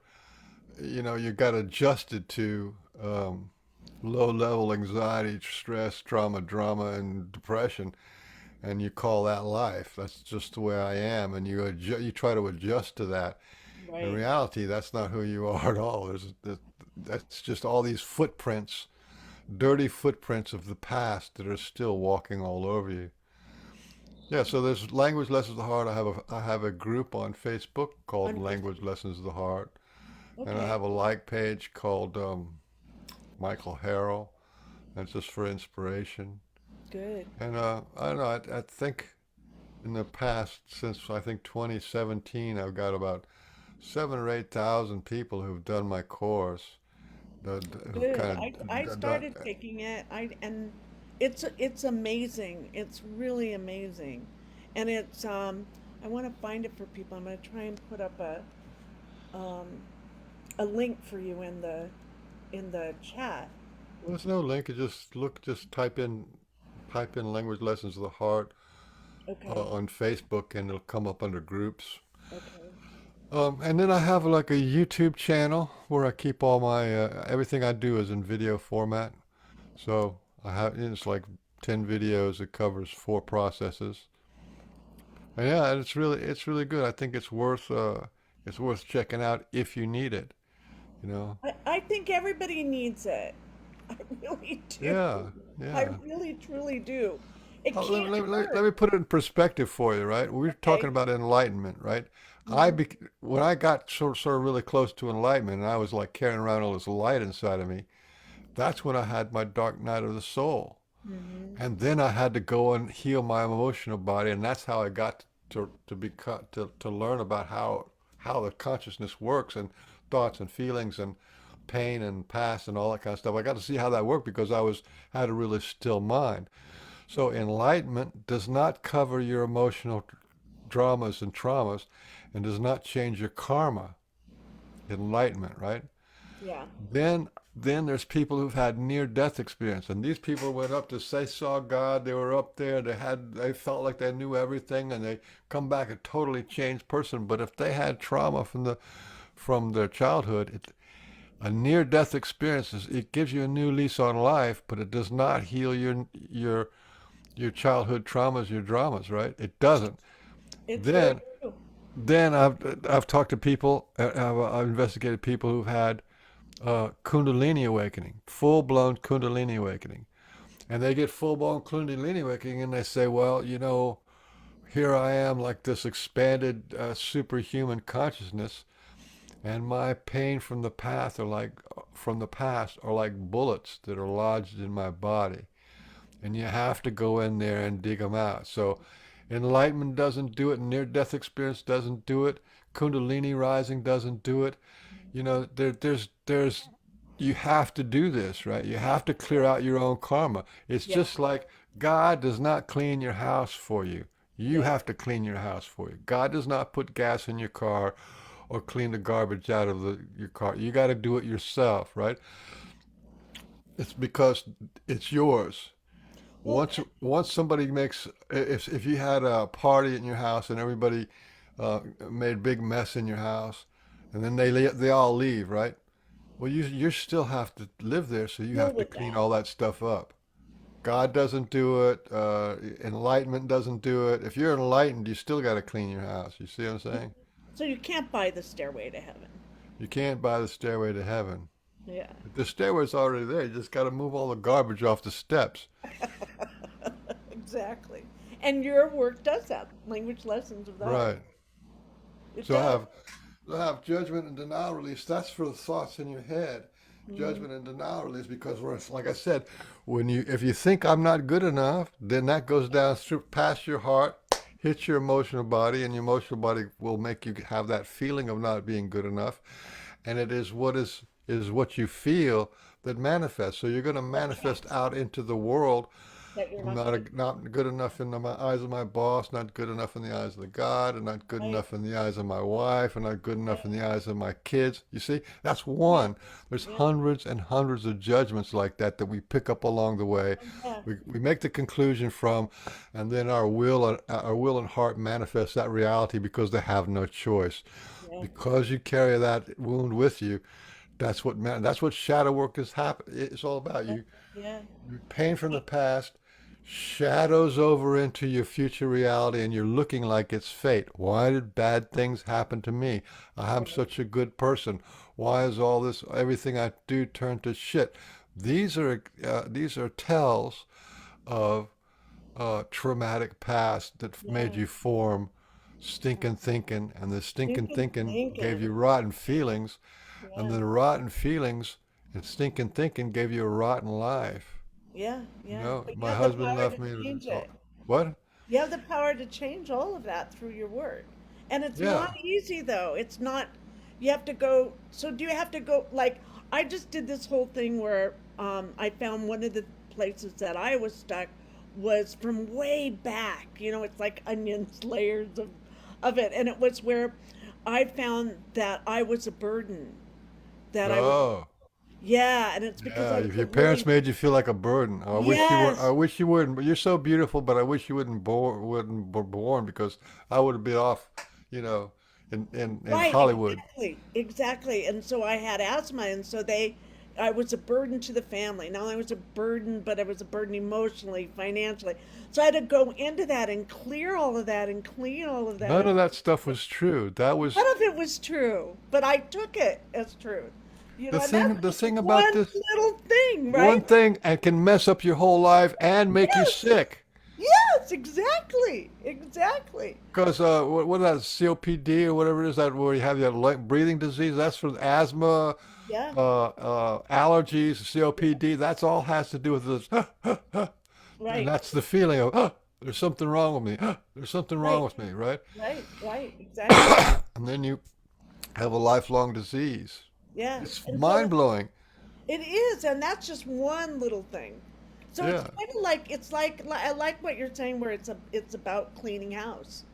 got adjusted to low level anxiety, stress, trauma, drama, and depression, and you call that life. That's just the way I am, and you try to adjust to that. In Right. reality, that's not who you are at all. That's just all these footprints, dirty footprints of the past that are still walking all over you. Yeah, so there's Language Lessons of the Heart. I have a group on Facebook called On Language Facebook. Lessons of the Heart, and I Okay. have a like page called Michael Harrell. That's just for inspiration. Good. And I don't know. I think in the past, since I think 2017, I've got about 7 or 8 thousand people who've done my course. Who've Good. kind I of done. started taking it. I and it's amazing. It's really amazing. And it's I want to find it for people. I'm going to try and put up um a link for you in the chat. Well, there's no link. You just look, just type in language lessons of the heart Okay. on Facebook, and it'll come up under groups. Okay. And then I have like a YouTube channel where I keep all my everything I do is in video format. So I have it's like 10 videos. It covers 4 processes. And yeah, and it's really good. I think it's worth checking out if you need it. You know. I think everybody needs it. I really do. Yeah, I yeah. really truly do. It Oh, can't let hurt. me put it in perspective for you, right? We are talking Okay. about enlightenment, right? Hmm. When I got sort of really close to enlightenment, and I was like carrying around all this light inside of me, that's when I had my dark night of the soul. Hmm. And then I had to go and heal my emotional body, and that's how I got to learn about how the consciousness works and thoughts and feelings and pain and past and all that kind of stuff. I got to see how that worked because I was had a really still mind. So enlightenment does not cover your emotional dramas and traumas and does not change your karma. Enlightenment, right? Yeah. Then then there's people who've had near death experience, and these people went up to say saw God. They were up there. They felt like they knew everything, and they come back a totally changed person. But if they had trauma from their childhood, a near death experience it gives you a new lease on life, but it does not heal your childhood traumas, your dramas, right? It doesn't. It's very Then true. then I've talked to people, I've investigated people who've had Kundalini awakening, full blown Kundalini awakening. And they get full blown Kundalini awakening and they say, well, here I am like this expanded superhuman consciousness, and my pain from the past are like bullets that are lodged in my body. And you have to go in there and dig them out. So enlightenment doesn't do it, near death experience doesn't do it, Kundalini rising doesn't do it. There's you have to do this, right? You have to clear out your own karma. It's Yeah. just like God does not clean your house for you. You Yeah. have to clean your house for you. God does not put gas in your car or clean the garbage out of your car. You got to do it yourself, right? It's because it's yours. Well, Once somebody makes, if you had a party in your house and everybody made a big mess in your house, and then they all leave, right? Well, you still have to live there, so you deal have to with clean that. all that stuff up. God doesn't do it. Enlightenment doesn't do it. If you're enlightened, you still got to clean your house. You see what I'm saying? So you can't buy the stairway to heaven. You can't buy the stairway to heaven. Yeah. The stairway's already there. You just got to move all the garbage off the steps. Exactly. And your work does that. Language lessons of the heart. Right. It So does. I have judgment and denial release. That's for the thoughts in your head. Hmm. Judgment and denial release because like I said, if you think I'm not good enough, then that goes down through past your heart, hits your emotional body, and your emotional body will make you have that feeling of not being good enough. And it is what you feel that manifests. So you're going to That's right. manifest out into the world. That you're I'm not good not good enough in the eyes of my boss, not good enough in the eyes of the God, and not good enough. enough in the eyes of my wife, and not good Yeah. enough in the eyes of my kids. You see, that's Yeah. one. There's Yeah. hundreds and hundreds of judgments like that we pick up along the way. Yeah. We make the conclusion from, and then our will and heart manifest that reality because they have no choice. Yeah. Because you carry that wound with you, that's what shadow work it's all about. Yeah. Yeah. Pain from the past shadows over into your future reality, and you're looking like it's fate. Why did bad things happen to me? I'm such a good person. Why is everything I do turn to shit? These are tells of traumatic past that made Yeah. you form stinking thinking, and the stinking Thinking, thinking gave thinking. you rotten feelings, and Yeah. the rotten feelings and stinking thinking gave you a rotten life. Yeah, You yeah. know, But you my have the husband power left to me. change Oh, it. what? You have the power to change all of that through your work. And it's not Yeah. easy though. It's not, you have to go. So do you have to go, like, I just did this whole thing where I found one of the places that I was stuck was from way back. You know, it's like onions, layers of it. And it was where I found that I was a burden, that I was, Oh. yeah. And it's because Yeah, I if was a your parents really, made you feel like a burden. I wish you were. I yes, wish you wouldn't. But you're so beautiful. But I wish you wouldn't be born because I would have been off, you know, in right, Hollywood. exactly, exactly. And so I had asthma, and so I was a burden to the family. Not only was a burden, but I was a burden emotionally, financially. So I had to go into that and clear all of that and clean all of that None up. of that stuff was true. That was None of it was true, but I took it as truth. You the know, and that's thing. The just thing about one this little thing, one right? thing and can mess up your whole life and make you Yes, sick. yes, exactly, exactly. Because what is that COPD or whatever it is that where you have that breathing disease? That's for asthma, Yeah, allergies, COPD. That's all has to do with this, and right, that's the feeling of there's something wrong with me. There's something wrong right, with me, right? right, exactly. And then you have a lifelong disease. Yeah, It's and so mind blowing. it is, and that's just one little thing. So it's Yeah, kind of like I like what you're saying, where it's about cleaning house.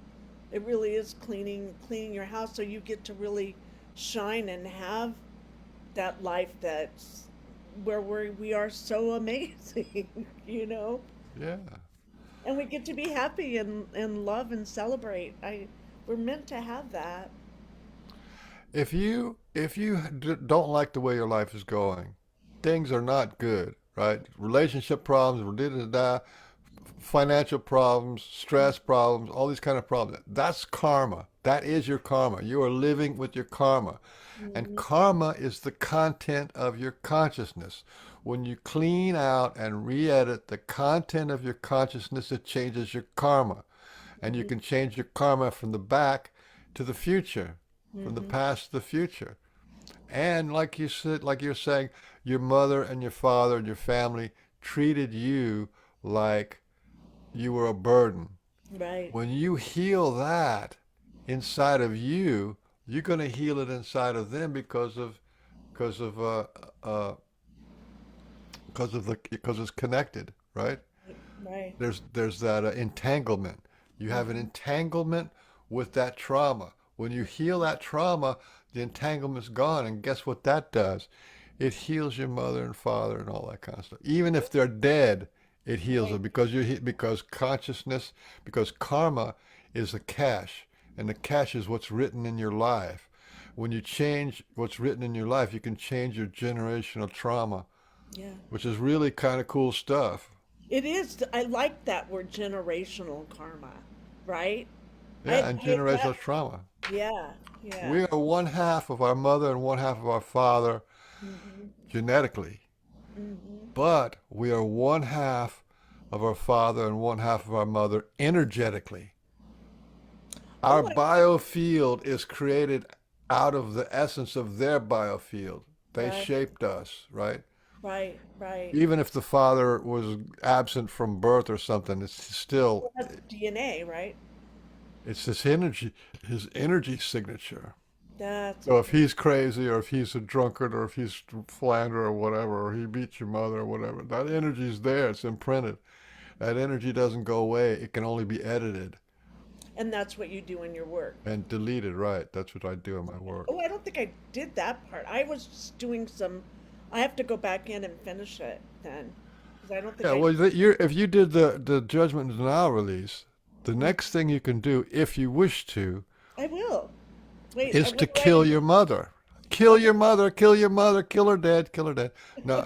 It really is cleaning your house, so you get to really shine and have that life that's where we are so amazing, you know, yeah. and we get to be happy and love and celebrate. I We're meant to have that. If you don't like the way your life is going, things are not good, right? Relationship problems, da da da, financial problems, stress problems, all these kind of problems. That's karma. That is your karma. You are living with your karma. And Mhm. karma is the content of your consciousness. When you clean out and re-edit the content of your consciousness, it changes your karma. And you Mhm. can change your karma from the back to the future, from the Mhm. past to the future. And like you said, like you're saying, your mother and your father and your family treated you like you were a burden. Right. When you heal that inside of you, you're going to heal it inside of them because of uh because it's connected, right? Right. There's that entanglement. You have an Mhm. entanglement with that trauma. When you heal that trauma, the entanglement's gone, and guess what that does? It heals your mother and father and all that kind of stuff. Even if they're dead, it heals Right. them because consciousness, because karma is the cash, and the cash is what's written in your life. When you change what's written in your life, you can change your generational trauma, Yeah. which is really kind of cool stuff. It is. I like that word, generational karma, right? Yeah, and That. generational trauma. Yeah, yeah. We are one half of our mother and one half of our father Hmm. genetically, Hmm. but we are one half of our father and one half of our mother energetically. Our Oh, biofield is created out of the essence of their biofield. They right, shaped us, right? right, right. Even if the father was absent from birth or something, it's still Well, that's DNA, right? it's his energy signature. That's So if okay. he's crazy or if he's a drunkard or if he's philanderer or whatever, or he beats your mother or whatever, that energy's there. It's imprinted. That energy doesn't go away. It can only be edited And that's what you do in your work. and deleted, right? That's what I do in my work. Oh, I don't think I did that part. I was just doing some. I have to go back in and finish it then, because I don't think Yeah, I. well, if you did the judgment and denial release, the Mm, next thing you can do, if you wish to, I will. Wait, is to what do I kill do? your mother. Kill your mother, kill your mother, kill her dead, kill her dead. No,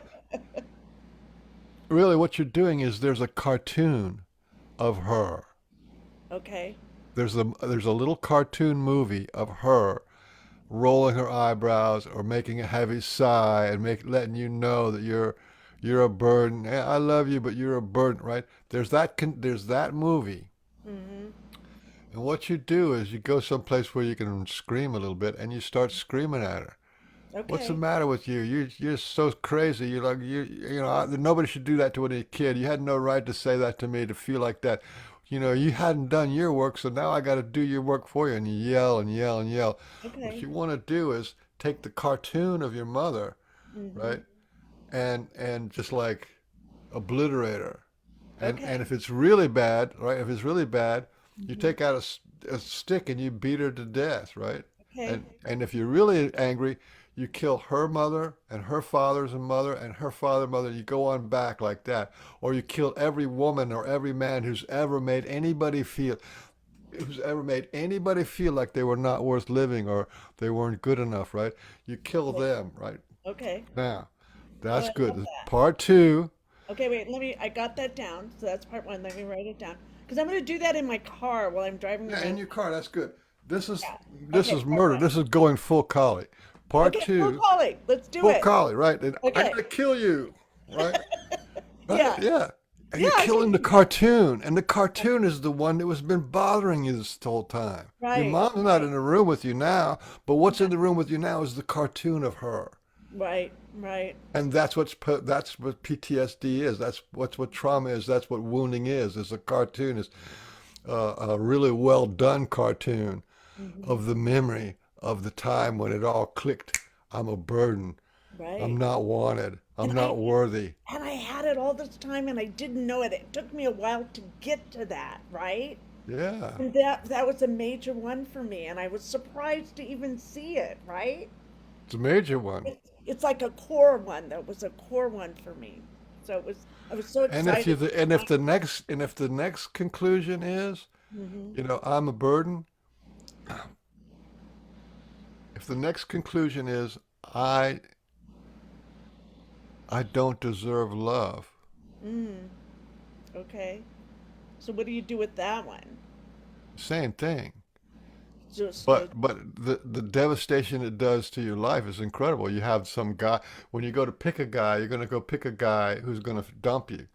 really, what you're doing is there's a cartoon of her. Okay. There's a little cartoon movie of her rolling her eyebrows or making a heavy sigh and letting you know that you're a burden. I love you, but you're a burden, right? There's that movie. Hmm. And what you do is you go someplace where you can scream a little bit and you start screaming at her. What's the Okay. matter with you? You're so crazy. You're like nobody should do that to any kid. You had no right to say that to me, to feel like that. You hadn't done your work, so now I got to do your work for you. And you yell and yell and yell. What Okay. you want to do is take the cartoon of your mother, Mm-hmm. right, and just like obliterate her. And Okay. if it's really bad, right? If it's really bad, you Mm-hmm. take out a stick and you beat her to death, right? Okay. And if you're really angry, you kill her mother and her father's mother and her father's mother. You go on back like that, or you kill every woman or every man who's ever made anybody feel like they were not worth living or they weren't good enough, right? You kill Okay. them, right? Okay. Now, Oh, that's I love good. that. Part two. Okay, wait, I got that down. So that's part one. Let me write it down. Because I'm going to do that in my car while I'm driving Yeah, around. in your car, that's good. This is Yeah. this Okay, is part murder. one. This is going full collie. Part Okay, full two, collie. Let's do full it. collie, right? And I'm Okay. gonna kill you, right? Right? Yeah. Yeah. And Yeah, you're I can killing the do that. cartoon, and the cartoon is the one that was been bothering you this whole time. Your Right, mom's not right, in the room with you now, but what's in the room with you now is the cartoon of her. right, right. And that's what PTSD is. That's what trauma is. That's what wounding is. Is a cartoon is a really well done cartoon Hmm. of the memory of the time when it all clicked. I'm a burden. I'm Right. not wanted. And I'm not worthy. I had it all this time and I didn't know it. It took me a while to get to that, right? Yeah, And that was a major one for me, and I was surprised to even see it, right? it's a major one. It's like a core one that was a core one for me. So it was I was so And if you excited. and if the next conclusion is, Hmm. I'm a burden. If the next conclusion is I I don't deserve love, Mm, okay. So what do you do with that one? same thing. So But the devastation it does to your life is incredible. You have some guy when you go to pick a guy, you're going to go pick a guy who's going to dump you,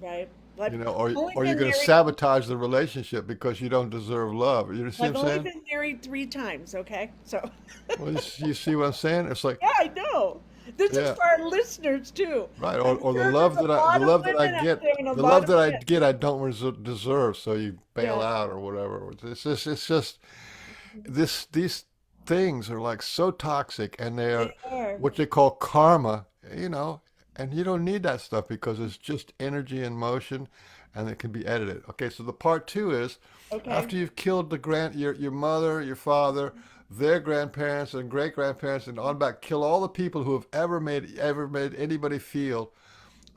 right. Well, only or you're been going to married. sabotage the relationship because you don't deserve love. You see what I've I'm only saying? been married 3 times. Okay, so Well, you see what I'm saying? It's like, yeah, I know. This is yeah, for our listeners too. right. I'm Or sure there's a the lot of love that I women out get, there and a the lot love of that I men. get, I don't deserve. So you bail Yeah. out or whatever. It's just these things are like so toxic, and they are They are. what they call karma. And you don't need that stuff because it's just energy in motion, and it can be edited. Okay, so the part two is Okay. after you've killed your mother, your father, their grandparents and great grandparents, and on back, kill all the people who have ever made anybody feel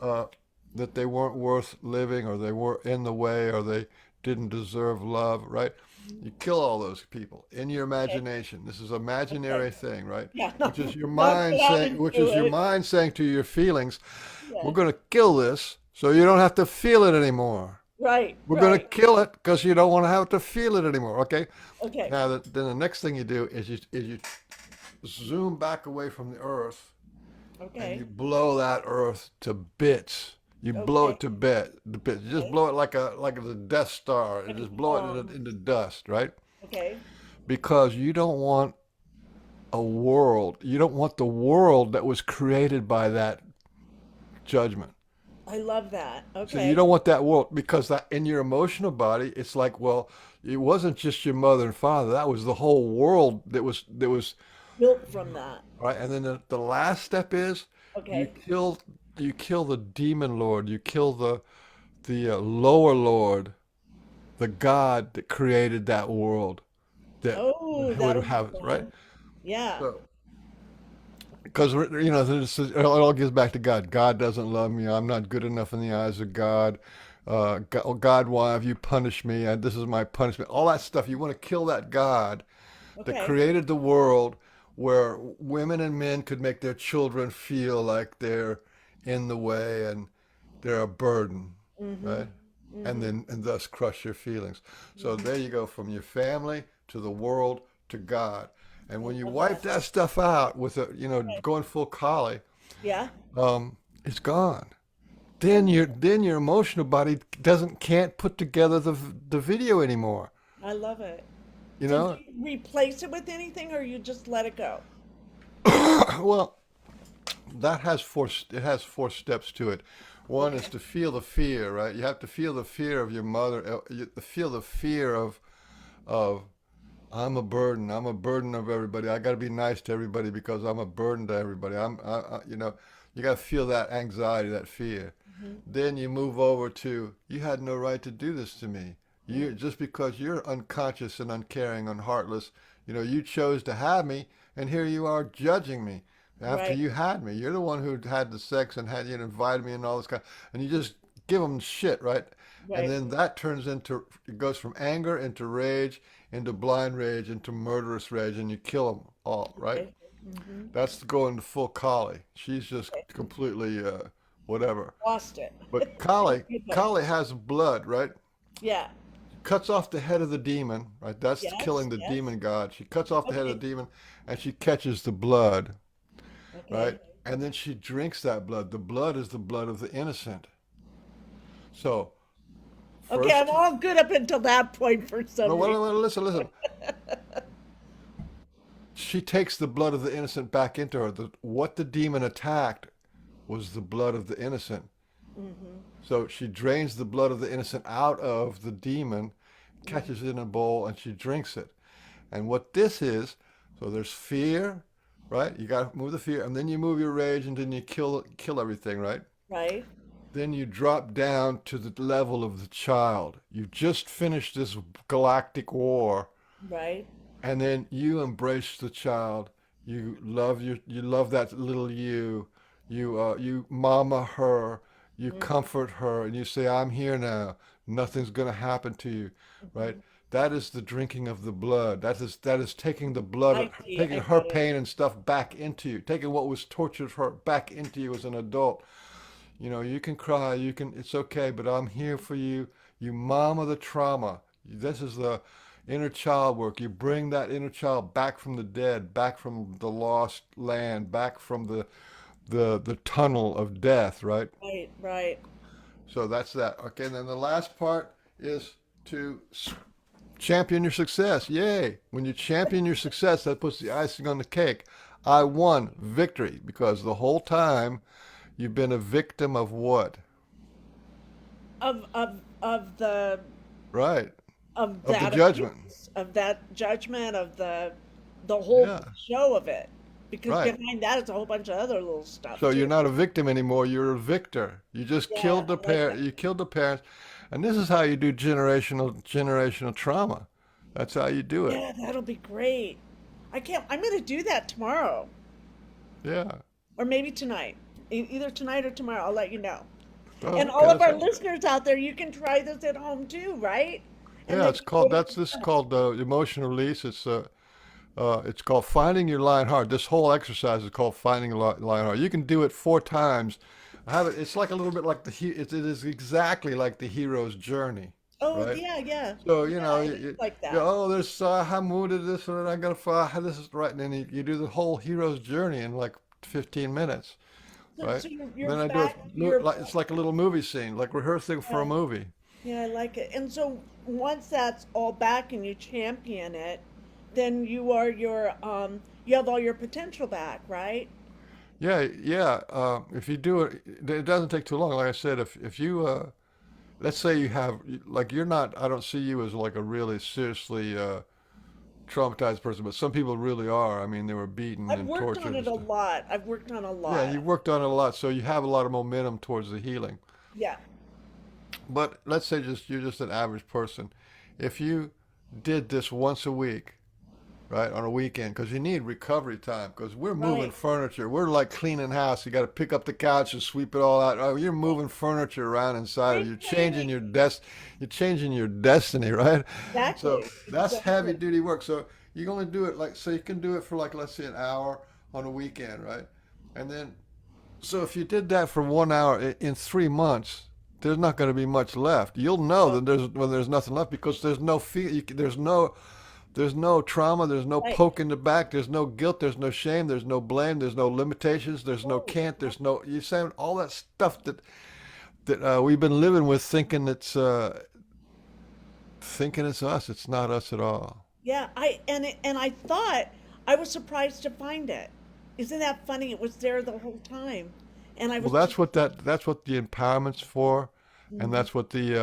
uh, that they weren't worth living, or they were in the way, or they didn't deserve love, right? You kill all those people in your Okay. imagination. This is an Okay. imaginary thing, right? Yeah. Which is Not put out which into is your it. mind saying to your feelings, we're Yeah. going to kill this so you don't have to feel it anymore. Right. We're going to Right. kill it because you don't want to have to feel it anymore. Okay. Okay. Now, then the next thing you do is you zoom back away from the earth and you Okay. blow that earth to bits. You blow Okay. it to bits. You just Okay. blow it like the Death Star, and Like a just blow it bomb. into dust, right? Okay. Because you don't want a world. You don't want the world that was created by that judgment. I love that. So you Okay. don't want that world because that in your emotional body, it's like, well, it wasn't just your mother and father. That was the whole world that was Built from that. right. And then the last step is you Okay. kill you kill the demon lord. You kill the lower lord, the God that created that world that Oh, would that'll be have right. fun. Yeah. So because it all gets back to God. God doesn't love me. I'm not good enough in the eyes of God. God, why have you punished me? This is my punishment. All that stuff. You want to kill that God that Okay. created the world where women and men could make their children feel like they're in the way and they're a burden, Mm-hmm. right? Mm-hmm. And thus crush your feelings. So there you go from your family to the world to God. And I when you love wipe that. that stuff out with Okay. going full collie, Yeah. it's gone. Then your emotional body can't put together the video anymore. I love it. You So do know, you replace it with anything or you just let it go? Well, that has it has four steps to it. One is Okay. to feel the fear, right? You have to feel the fear of your mother. You feel the fear of I'm a burden. I'm a burden of everybody. I got to be nice to everybody because I'm a burden to everybody. You got to feel that anxiety, that fear. Hmm. Then you move over to you had no right to do this to me. You Hmm. just because you're unconscious and uncaring and heartless, you chose to have me, and here you are judging me after Right. you had me. You're the one who had the sex and had invited me and all this kind, and you just give them shit, right? And Right. then that turns into it goes from anger into rage, into blind rage, into murderous rage, and you kill them all, right? Okay. Hmm. That's going to full Kali. She's just completely whatever. Lost it. But In a Kali, good way. Kali has blood, right? Yeah. Cuts off the head of the demon, right? That's Yes. killing the Yes. demon god. She cuts off the head of Okay. the demon, and she catches the blood, right? Okay. And then she drinks that blood. The blood is the blood of the innocent. So Okay. I'm first, all good up until that point for no, some well, reason. well, listen, listen. She takes the blood of the innocent back into her. What the demon attacked was the blood of the innocent. Hmm. So she drains the blood of the innocent out of the demon, Hmm. catches it in a bowl, and she drinks it. And what this is, so there's fear, right? You got to move the fear, and then you move your rage, and then you kill everything, right? Right. Then you drop down to the level of the child. You just finished this galactic war, Right. and then you embrace the child. You love that little you. You mama her. You Hmm. comfort her, and you say, "I'm here now. Nothing's gonna happen to you," right? Hmm. That is the drinking of the blood. That is taking the blood, I see. taking I her got it. pain and stuff back into you, taking what was tortured her back into you as an adult. You can cry, it's okay, but I'm here for you. You mama the trauma. This is the inner child work. You bring that inner child back from the dead, back from the lost land, back from the tunnel of death, right? Right. Right. So that's that. Okay, and then the last part is to champion your success. Yay. When you champion your success, that puts the icing on the cake. I won victory because the whole time you've been a victim of what? Of the Right. of Of the that judgment. abuse, of that judgment, of the whole Yeah. show of it. Because Right. behind that is a whole bunch of other little stuff So too. you're not a victim anymore, you're a victor. You just Yeah, killed the I like parent, that. you killed the parents. And this is how you do generational trauma. That's how you do it. Yeah, that'll be great. I'm gonna do that tomorrow. Yeah. Or maybe tonight. Either tonight or tomorrow. I'll let you know. Oh, And okay, all of that's our it. listeners out there, you can try this at home too, right? And Yeah, then it's you go called to that's this is called emotional release. It's called finding your lion heart. This whole exercise is called finding your lion heart. You can do it 4 times. I have it. It's like a little bit like it is exactly like the hero's journey, oh right? yeah, yeah. So Yeah, it is like that. oh, there's I'm wounded. This and I gotta fight. This is right, and then you do the whole hero's journey in like 15 minutes, So, right? so And you're then I do it back. You're like it's like a little movie scene, like rehearsing for a yeah, movie. yeah, I like it. And so once that's all back and you champion it, then you have all your potential back, right? Yeah, yeah. If you do it, it doesn't take too long. Like I said, if you let's say you have like you're not. I don't see you as like a really seriously traumatized person, but some people really are. I mean, they were beaten I've and worked on tortured it and a stuff. lot. I've worked on a Yeah, lot. you worked on it a lot, so you have a lot of momentum towards the healing. Yeah. But let's say just you're just an average person. If you did this once a week, right, on a weekend, because you need recovery time, because we're moving Right. furniture. We're like cleaning house. You got to pick up the couch and sweep it all out. Oh, you're moving furniture around inside of you. You're changing Right. your you're changing your destiny, right? So Exactly. that's heavy Exactly. duty work. So you can only do it like so you can do it for like let's say an hour on a weekend, right? And then so if you did that for 1 hour in 3 months, there's not going to be much left. You'll know Oh, that there's nothing left because there's no feel. There's no trauma. There's no right. poke in the back. There's no guilt. There's no shame. There's no blame. There's no limitations. There's no Oh, can't. There's no. You saying all that stuff that we've been living with, thinking it's us. It's not us at all. yeah. And I thought I was surprised to find it. Isn't that funny? It was there the whole time. And I Well, was just, that's what the empowerment's for, and hmm, that's what the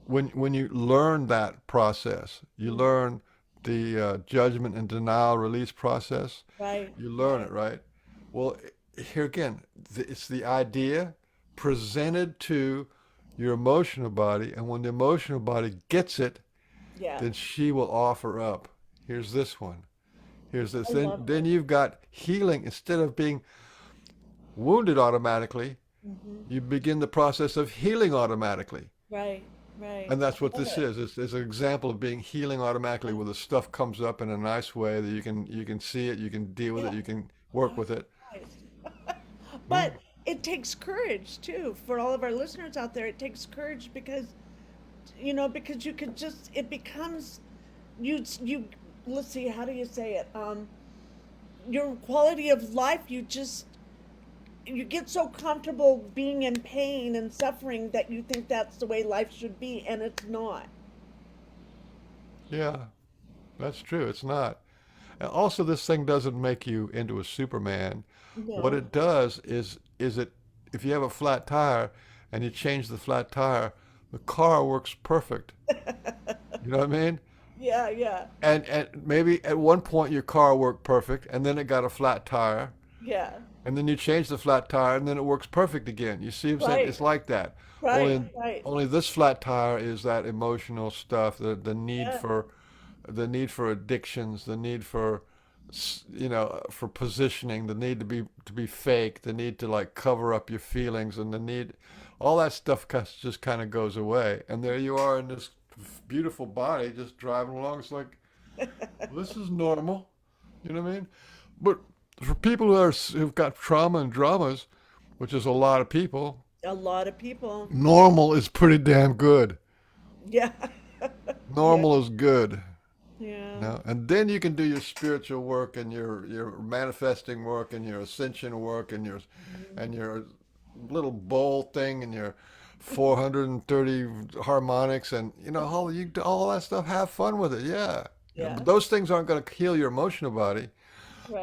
when you learn that process, you hmm, learn the judgment and denial release process. right, You learn right. it, right? Well, here again, it's the idea presented to your emotional body, and when the emotional body gets it, Yeah, then she will offer up. Here's this one. Here's this. I Then love then it. you've got healing instead of being wounded automatically. Hmm. You begin the process of healing automatically. Right, right. And that's I what love this it. is. It's an example of being healing automatically where the stuff comes up in a nice way that you can see it, you can deal with Yeah. it, you can work Oh, with it. nice. Hmm? But it takes courage too for all of our listeners out there. It takes courage because because you could just it becomes you let's see, how do you say it? Your quality of life, you get so comfortable being in pain and suffering that you think that's the way life should be, and it's not. Yeah, that's true. It's not. And also, this thing doesn't make you into a Superman. What No. it does is it if you have a flat tire and you change the flat tire, the car works perfect. You know what I mean? Yeah, yeah, And maybe at one point your car worked perfect, and then it got a flat tire, yeah. and then you change the flat tire, and then it works perfect again. You see what I'm saying? Right, It's like that. right, Only right. only this flat tire is that emotional stuff, Yeah, the need for addictions, the need for for positioning, the need to be fake, the need to like cover up your feelings, and the need all that stuff just kind of goes away. And there you are in this beautiful body just driving along. It's like this is normal. You know what I mean? But for people who've got trauma and dramas, which is a lot of people, a lot of people. normal is pretty damn good. Yeah, yeah, Normal is good. You yeah. know, and then you can do your spiritual work and your manifesting work and your ascension work and your little bowl thing and your 430 harmonics and all that stuff. Have fun with it, yeah. Yeah, But those things aren't going to heal your emotional body,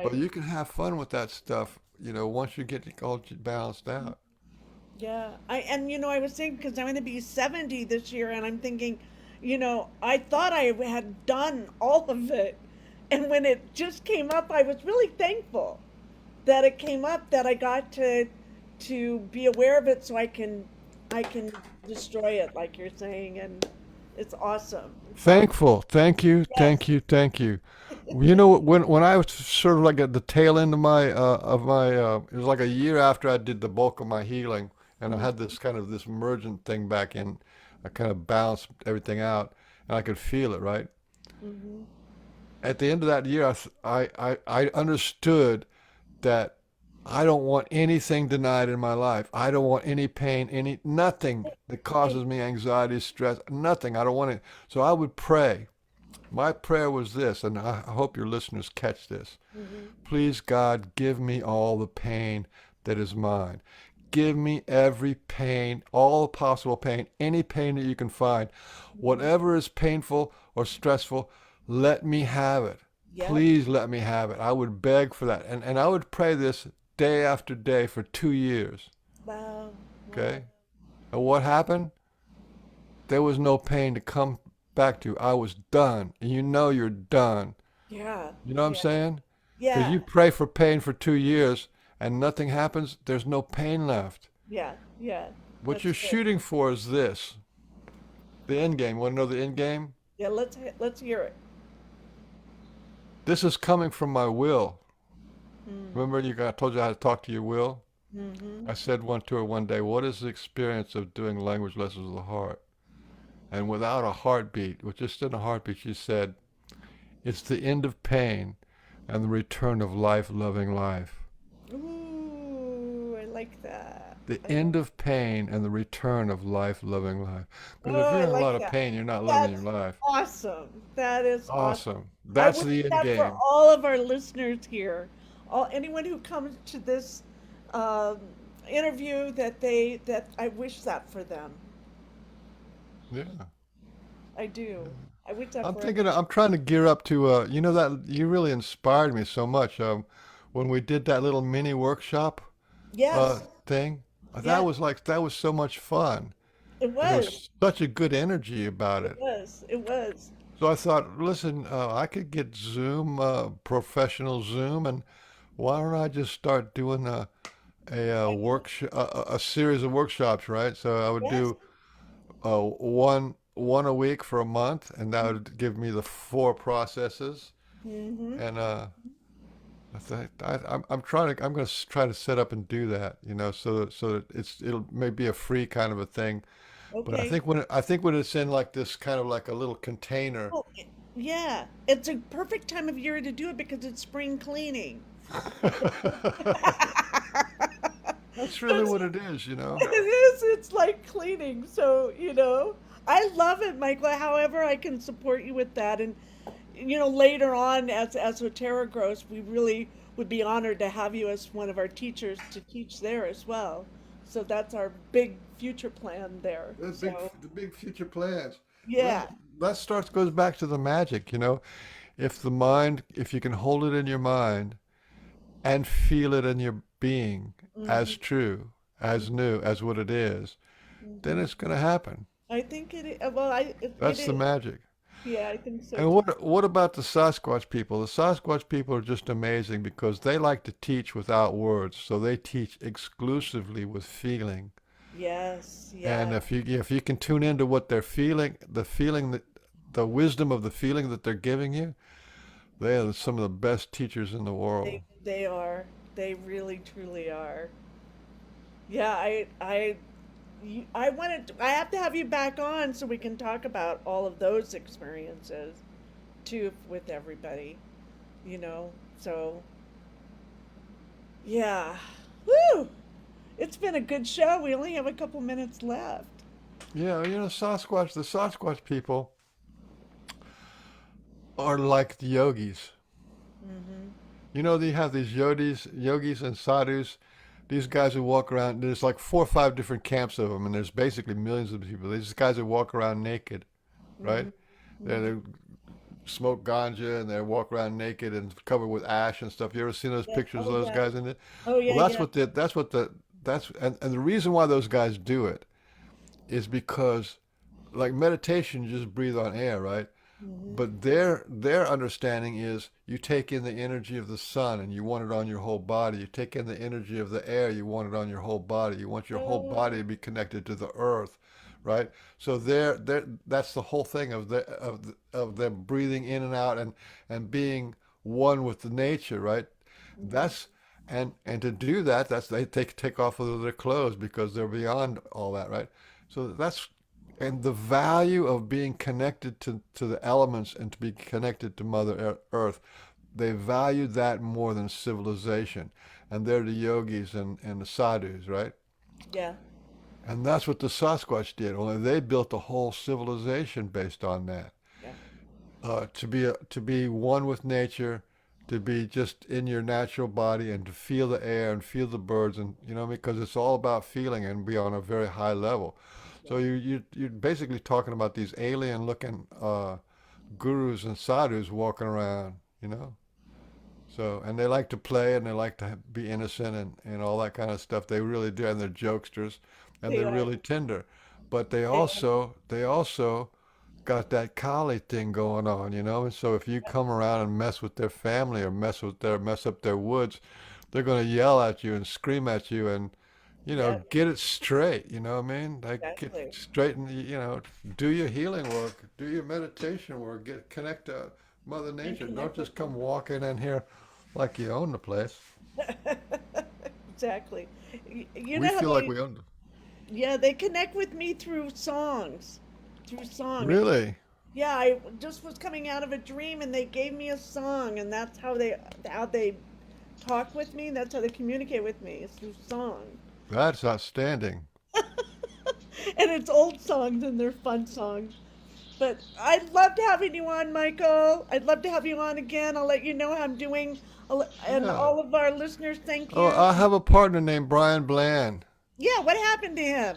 but right. you can have fun with that stuff. Once you get it all balanced out. Yeah. I was thinking because I'm going to be 70 this year, and I'm thinking, I thought I had done all of it. And when it just came up, I was really thankful that it came up, that I got to be aware of it so I can destroy it like you're saying, and it's awesome. It's awesome. Thankful. Thank you. Yes. Thank you. Thank you. When I was sort of like at the tail end of my it was like a year after I did the bulk of my healing, and I had Mm-hmm. this kind of this emergent thing back in. I kind of balanced everything out, and I could feel it, right? Mm-hmm. At the end of that year, I understood that I don't want anything denied in my life. I don't want any pain, nothing that Right. causes me anxiety, stress, nothing. I don't want it. So I would pray. My prayer was this, and I hope your listeners catch this. Mm-hmm. Please, God, give me all the pain that is mine. Give me every pain, all possible pain, any pain that you can find. Mm-hmm. Whatever is painful or stressful, let me have it. Yep. Please let me have it. I would beg for that. And I would pray this day after day for 2 years. Wow. Wow. Okay? And what happened? There was no pain to come back to. I was done. And you're done. Yeah. You know what I'm Yeah. saying? Because Yeah. you pray for pain for 2 years and nothing happens, there's no pain left. Yeah. Yeah. What That's you're good. shooting for is this the end game. Want to know the end game? Yeah. Let's hear it. This is coming from my will. Mm. Remember, I told you how to talk to your will? Mm-hmm. I said one to her one day, what is the experience of doing language lessons of the heart? And without a heartbeat, with just in a heartbeat, she said, it's the end of pain and the return of life loving life. Ooh, I like that. The I like. end of pain and the return of life loving life. Because if Oh, you're I in a lot like of that. pain, you're not living That's your life. awesome. That is awesome. Awesome. I That's wish the end that for game. all of our listeners here, anyone who comes to this um, interview, that I wish that for them. Yeah. I do. I wish that I'm for thinking, everyone. I'm trying to gear up to, that you really inspired me so much. when we did that little mini workshop Yes. thing. Yeah. That was so much fun. It And there was. was such a good energy about It it. was. It was. So I thought, listen, I could get Zoom, professional Zoom, and why don't I just start doing a workshop, a series of workshops, right? So I would Yes. do one a week for a month, and that would give me the four processes. Mm-hmm. And I'm going to try to set up and do that, so that it'll maybe a free kind of a thing. But Okay. I think when it's in like this kind of like a little container. Well, yeah. It's a perfect time of year to do it because it's spring cleaning. That's really what it is. It is. It's like cleaning. So, I love it, Michael. However, I can support you with that. And, later on, as Otero grows, we really would be honored to have you as one of our teachers to teach there as well. So that's our big future plan there. So, The big future plans. yeah. Well, goes back to the magic. If you can hold it in your mind and feel it in your being Hmm. as true, as new, as what it is, then Hmm. it's going to happen. I think it is. Well, it That's the is. magic. Yeah, I think so And too. what about the Sasquatch people? The Sasquatch people are just amazing because they like to teach without words, so they teach exclusively with feeling. Yes. And Yeah. if you can tune into what they're feeling, the wisdom of the feeling that they're giving you, they are some of the best teachers in the world. They are. They really truly are. Yeah, I wanted I have to have you back on so we can talk about all of those experiences too with everybody, you know. So, yeah. Woo! It's been a good show. We only have a couple minutes left. Yeah, the Sasquatch people are like the yogis. Hmm. They have these yogis and sadhus. These guys who walk around. There's like 4 or 5 different camps of them, and there's basically millions of people. These guys who walk around naked, right? Hmm. They Hmm. smoke ganja and they walk around naked and covered with ash and stuff. You ever seen those Yeah. pictures of Oh those yeah. guys in it? Oh Well, yeah, yeah. and the reason why those guys do it is because like meditation, you just breathe on air, right? Hmm. But their understanding is you take in the energy of the sun and you want it on your whole body. You take in the energy of the air, you want it on your whole body. You want your whole body to Oh, be connected to the earth, right? So that's the whole thing of them breathing in and out and being one with the nature, right? hmm. That's and to do that, that's they take off of their clothes because they're beyond all that, right? So that's and the value of being connected to the elements and to be connected to Earth, they value that more than civilization. And they're the yogis and the sadhus, right? Yeah. And that's what the Sasquatch did, only they built a whole civilization based on that. Yeah. To be one with nature, to be just in your natural body and to feel the air and feel the birds and because it's all about feeling and be on a very high level. So you're basically talking about these alien looking gurus and sadhus walking around, you know. So and they like to play and they like to be innocent and all that kind of stuff. They really do, and they're jokesters and They they're are. really tender. But They they also got that Kali thing going on. And so if you come around and mess with their family or mess up their woods, they're going to yell at you and scream at you and Yeah, get it straight. You know what I mean? Like get exactly. straight and do your healing work, do your meditation work, get connect to Mother And Nature. Don't connect with just them. come walking in here like you own the place. Exactly. You We know how feel like we own it. yeah, they connect with me through songs, through song. Really? Yeah, I just was coming out of a dream and they gave me a song and that's how they talk with me. That's how they communicate with me. It's through song. That's outstanding. And it's old songs and they're fun songs. But I loved having you on, Michael. I'd love to have you on again. I'll let you know how I'm doing. And Yeah. all of our listeners, thank Oh, you. I have a partner named Brian Bland. Yeah, what happened to him?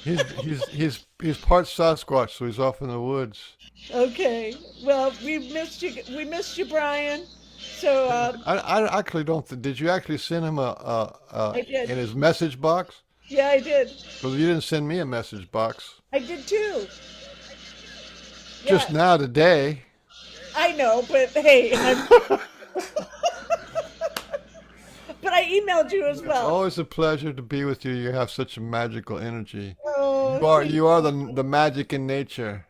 He's part Sasquatch, so he's off in the woods. Okay. Well, we missed you. We missed you, Brian. So I actually don't. Did you actually send him I did. in his message box? Yeah, I did. Because you didn't send me a message box. I did too. Just Yeah, now today. I know, but hey, but I emailed you as well. Always a pleasure to be with you. You have such a magical energy. Oh, You are the magic in nature.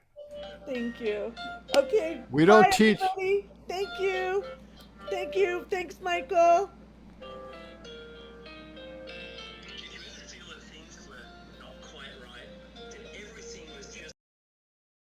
thank you. Okay, We bye don't teach. everybody. Thank you. Thank you. Thanks, Michael.